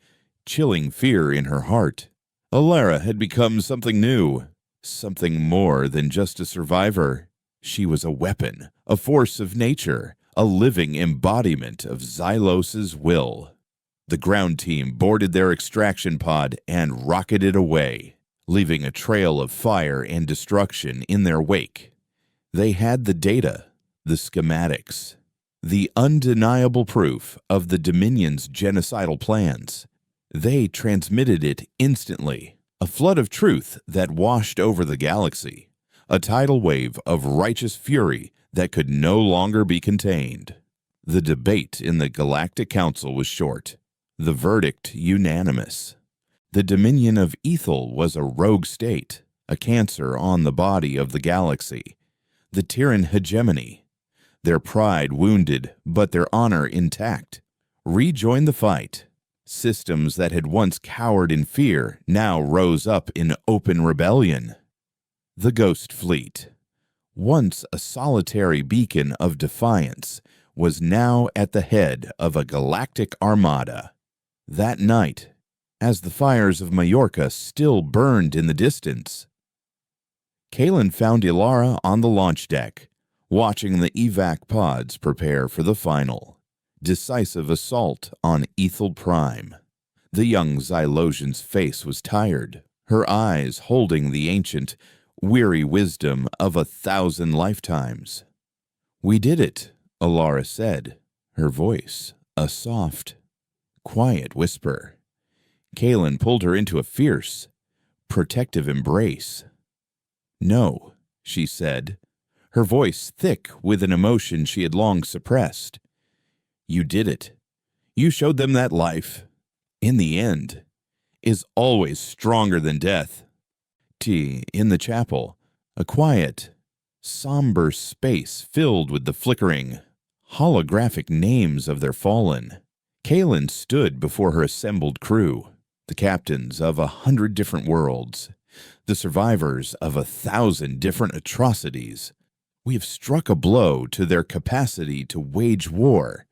chilling fear in her heart. Ilara had become something new, something more than just a survivor. She was a weapon, a force of nature, a living embodiment of Xylos's will. The ground team boarded their extraction pod and rocketed away, leaving a trail of fire and destruction in their wake. They had the data, the schematics, the undeniable proof of the Dominion's genocidal plans. They transmitted it instantly, a flood of truth that washed over the galaxy. A tidal wave of righteous fury that could no longer be contained. The debate in the Galactic Council was short, the verdict unanimous. The Dominion of Ethel was a rogue state, a cancer on the body of the galaxy. The Tyran hegemony, their pride wounded but their honor intact, rejoined the fight. Systems that had once cowered in fear now rose up in open rebellion. The Ghost Fleet, once a solitary beacon of defiance, was now at the head of a galactic armada. That night, as the fires of Majorca still burned in the distance. Kalen found Ilara on the launch deck, watching the evac pods prepare for the final, decisive assault on Ethel Prime. The young Xylosian's face was tired, her eyes holding the ancient, weary wisdom of 1,000 lifetimes. "We did it," Ilara said, her voice a soft, quiet whisper. Kalen pulled her into a fierce, protective embrace. "No," she said, her voice thick with an emotion she had long suppressed. "You did it. You showed them that life, in the end, is always stronger than death." In the chapel, a quiet, somber space filled with the flickering, holographic names of their fallen. Kalen stood before her assembled crew, the captains of 100 different worlds, the survivors of 1,000 different atrocities. "We have struck a blow to their capacity to wage war,"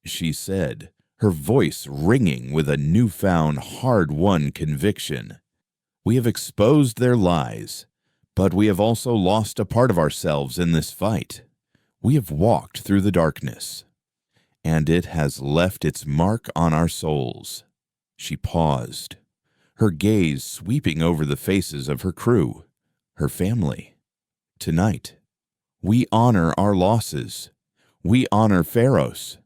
she said, her voice ringing with a newfound hard-won conviction. "We have exposed their lies, but we have also lost a part of ourselves in this fight. We have walked through the darkness, and it has left its mark on our souls." She paused, her gaze sweeping over the faces of her crew, her family. "Tonight, we honor our losses. We honor Pharaohs.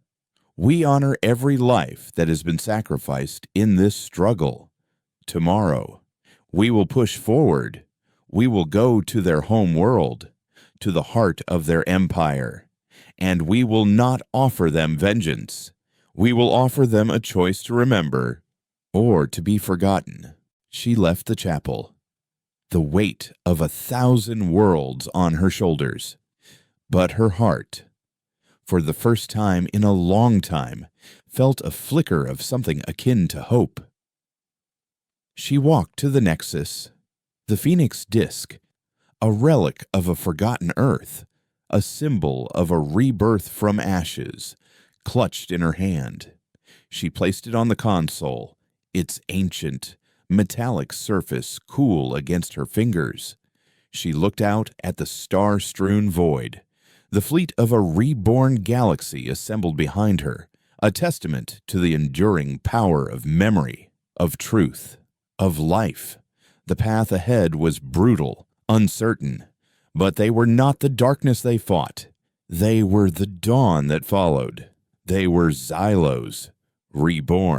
We honor every life that has been sacrificed in this struggle. Tomorrow, we will push forward. We will go to their home world, to the heart of their empire, and we will not offer them vengeance. We will offer them a choice to remember or to be forgotten." She left the chapel, the weight of 1,000 worlds on her shoulders. But her heart, for the first time in a long time, felt a flicker of something akin to hope. She walked to the Nexus, the Phoenix Disk, a relic of a forgotten Earth, a symbol of a rebirth from ashes, clutched in her hand. She placed it on the console, its ancient, metallic surface cool against her fingers. She looked out at the star-strewn void, the fleet of a reborn galaxy assembled behind her, a testament to the enduring power of memory, of truth, of life. The path ahead was brutal, uncertain, but they were not the darkness they fought. They were the dawn that followed. They were Xylos, reborn.